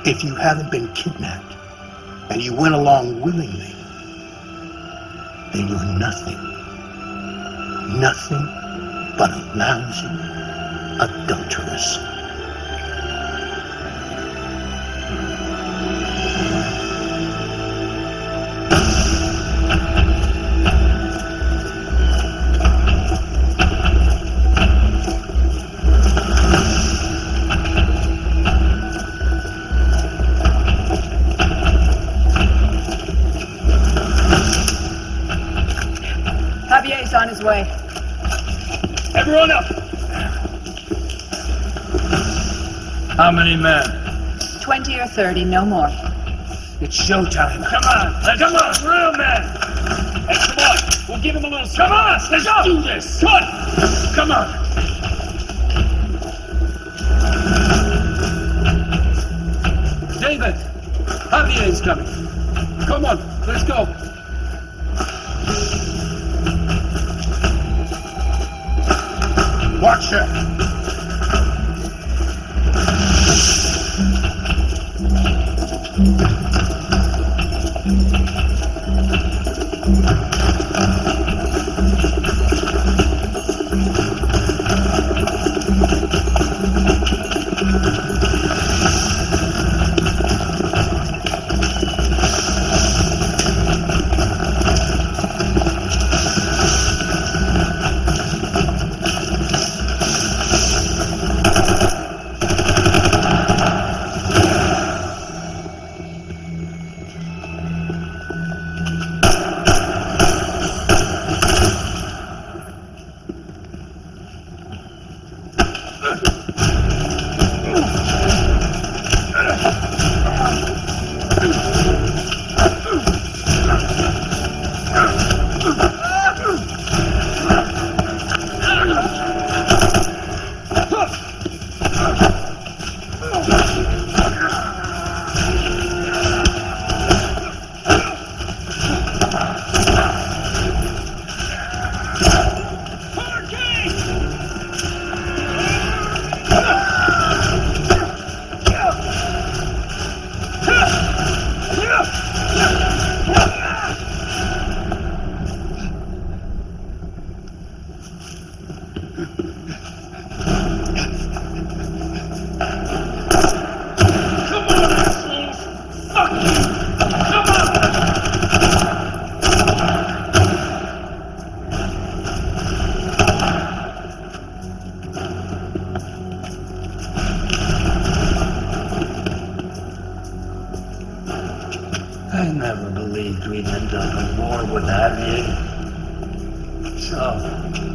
If you haven't been kidnapped and you went along willingly, then you're nothing. Nothing but a lousy adulteress. Javier's on his way. Everyone up! How many men? 20 or 30, no more. It's showtime. Come on, real men! Hey, come on, we'll give him a little... Come on, let's do this! Come on! David, Javier's coming. Come on, let's go. Watch her! I never believed we'd end up at war with Javier. So,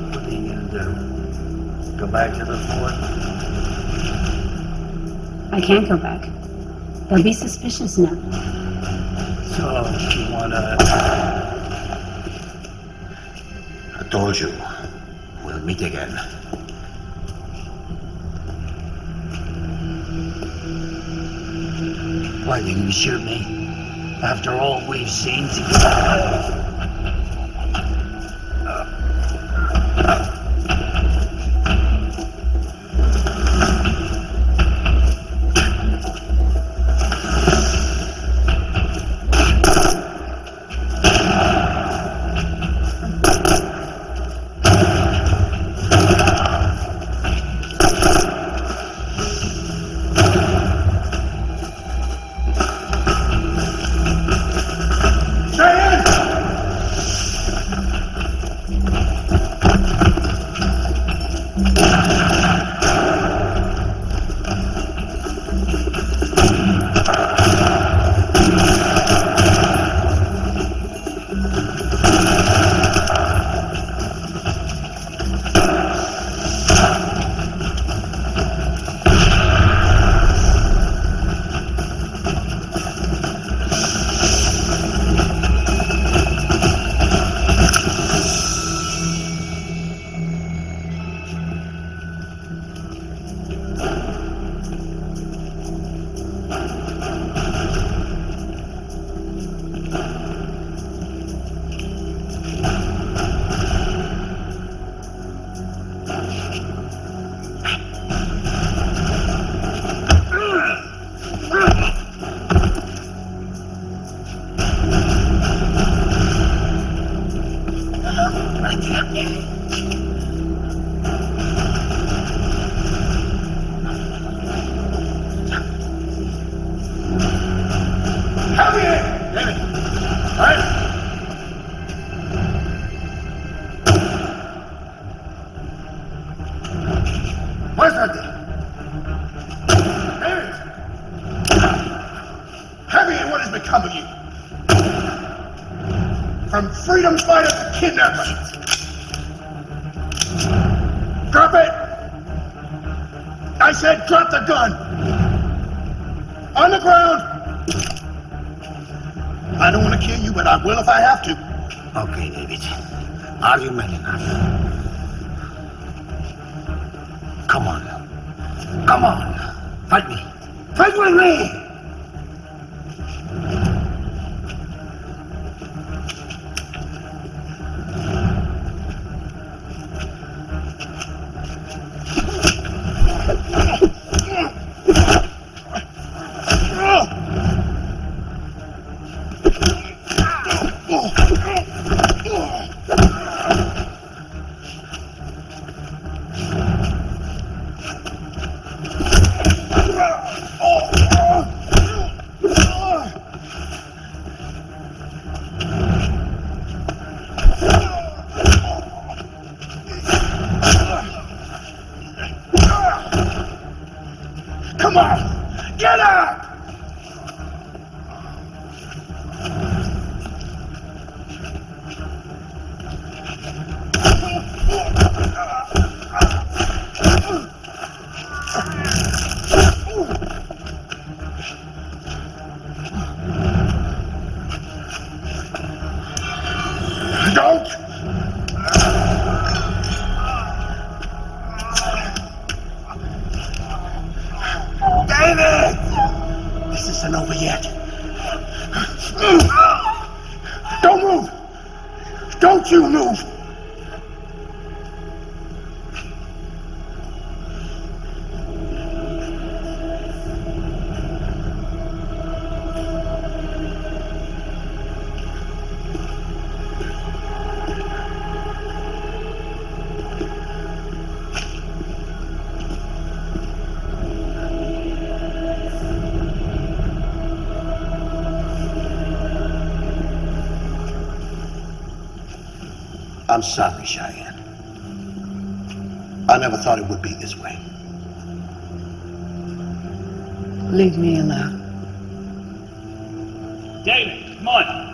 what are you gonna do? Go back to the fort? I can't go back. They'll be suspicious now. So, you wanna... I told you. We'll meet again. Why didn't you shoot me? After all we've seen together. Muéstrate. Javier, what has become of you? From freedom fighter to kidnapper. Drop it! I said drop the gun! On the ground! I don't want to kill you, but I will if I have to. Okay, David. Are you man enough? Come on. Come on. Fight me. Fight with me! Come on! Get up! Don't! David! This isn't over yet. Don't move! Don't you move! I'm sorry, Cheyenne. I never thought it would be this way. Leave me alone. David, come on.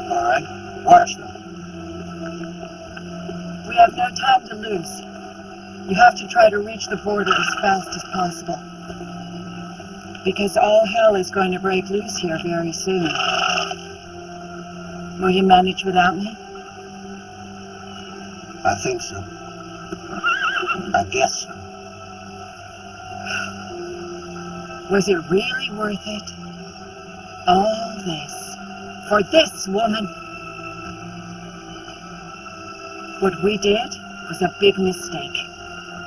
All right, watch them. We have no time to lose. You have to try to reach the border as fast as possible. Because all hell is going to break loose here very soon. Will you manage without me? I think so. I guess so. Was it really worth it? All this. For this woman? What we did was a big mistake.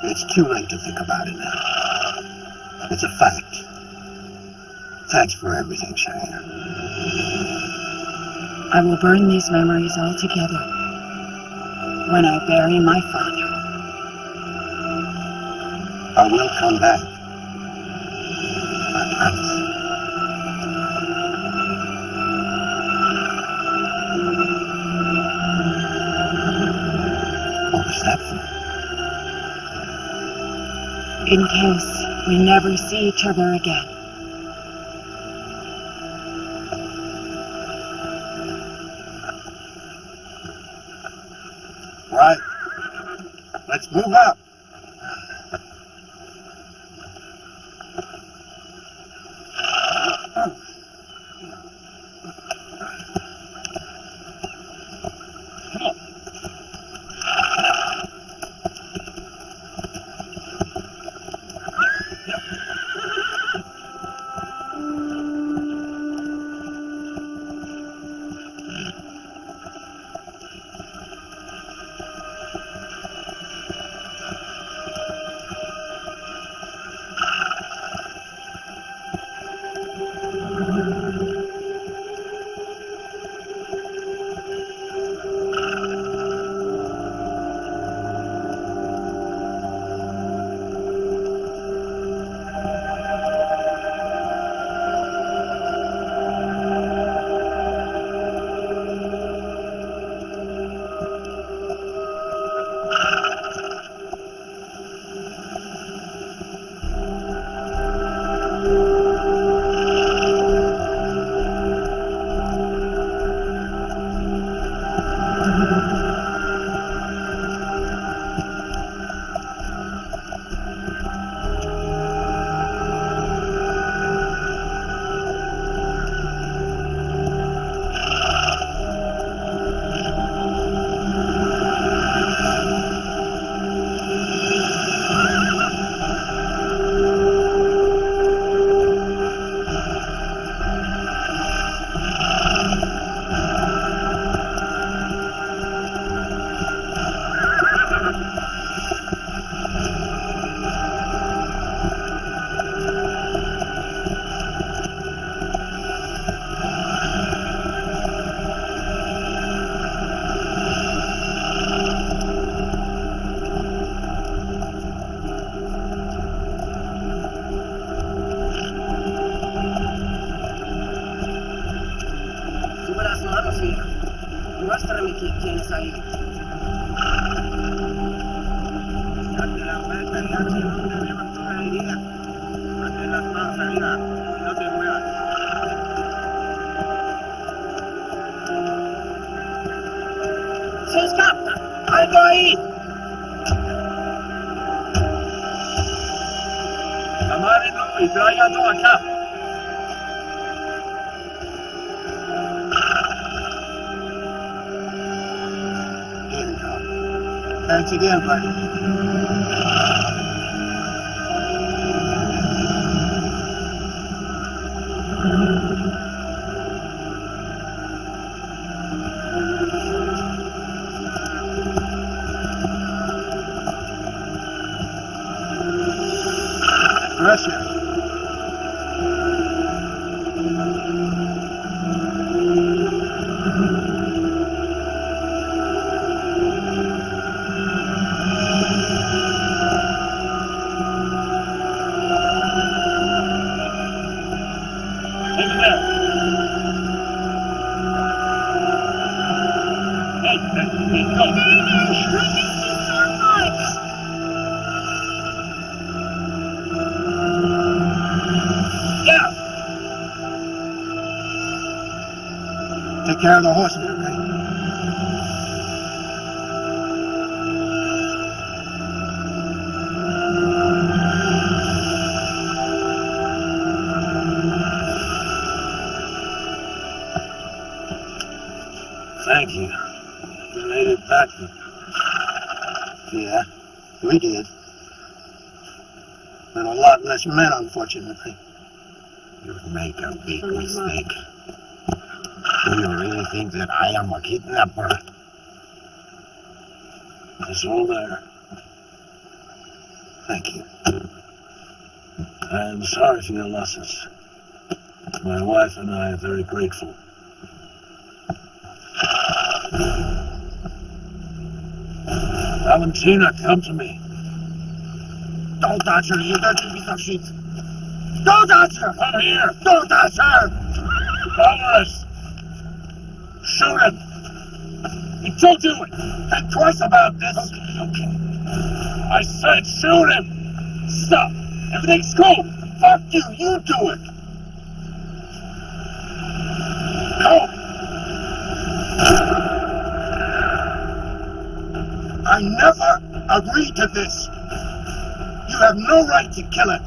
It's too late to think about it now. It's a fact. Thanks for everything, Cheyenne. I will burn these memories all together when I bury my father. I will come back. I promise. What was that for? In case we never see each other again. Right. Let's move out. Muéstrame quién tienes ahí. Date la vuelta y así no te vemos toda la herida. Mantén las manos arriba y no te muevas. ¡Se escapa! ¡Algo ahí! Amárrenlo y tráiganlo acá. Thanks again, buddy. Russia. Take care of the horses, okay? Thank you. You made it back. Yeah, we did. But a lot less men, unfortunately. You make a big mistake. Do you really think that I am a kidnapper? It's all there. Thank you. I'm sorry for your losses. My wife and I are very grateful. Valentina, come to me. Don't touch her, you dirty piece of shit! Don't touch her! Come here! Don't touch her! Alvarez! Shoot him! He told you it! Think twice about this! Okay. I said shoot him! Stop! Everything's cool! Fuck you! You do it! No! I never agreed to this! You have no right to kill it!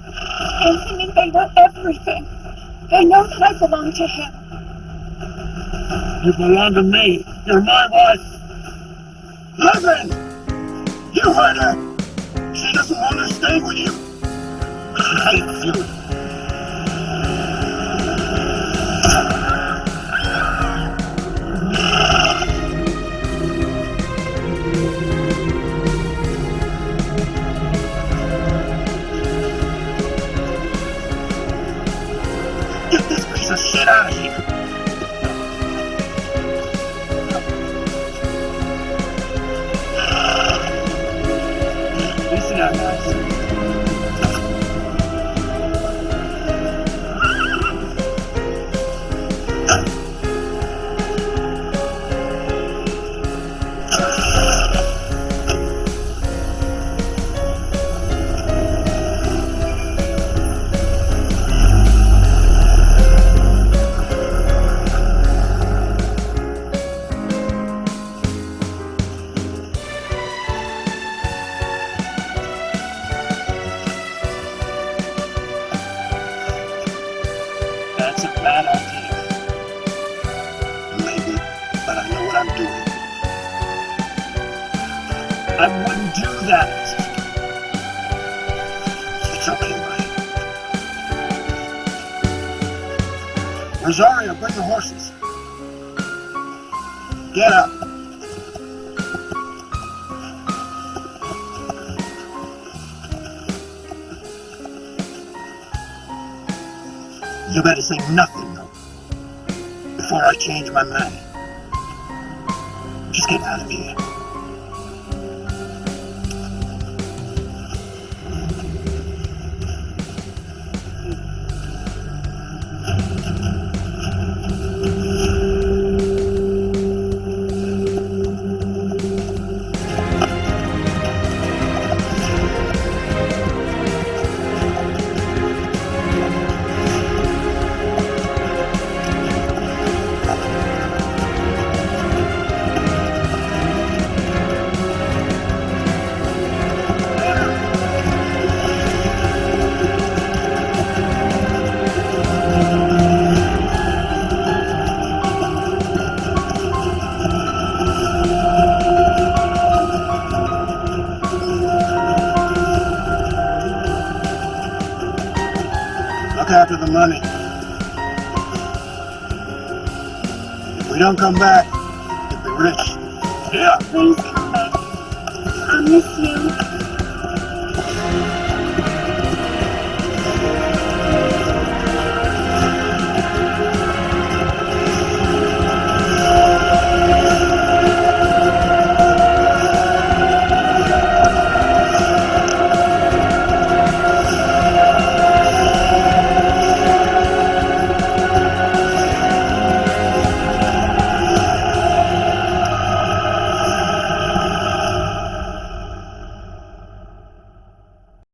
Anthony, they know everything. They know that I belong to him. You belong to me. You're my wife. Levin! You heard her! She doesn't want to stay with you. She hates you. Get this piece of shit out of here! Listen up, guys. That's a bad idea. Maybe, but I know what I'm doing. I wouldn't do that. It's okay, Ryan. Rosario, bring the horses. Get up. You better say nothing, though, before I change my mind. Just get out of here. Look after the money. If we don't come back, you'll be rich. Yeah. Please come back. I miss you.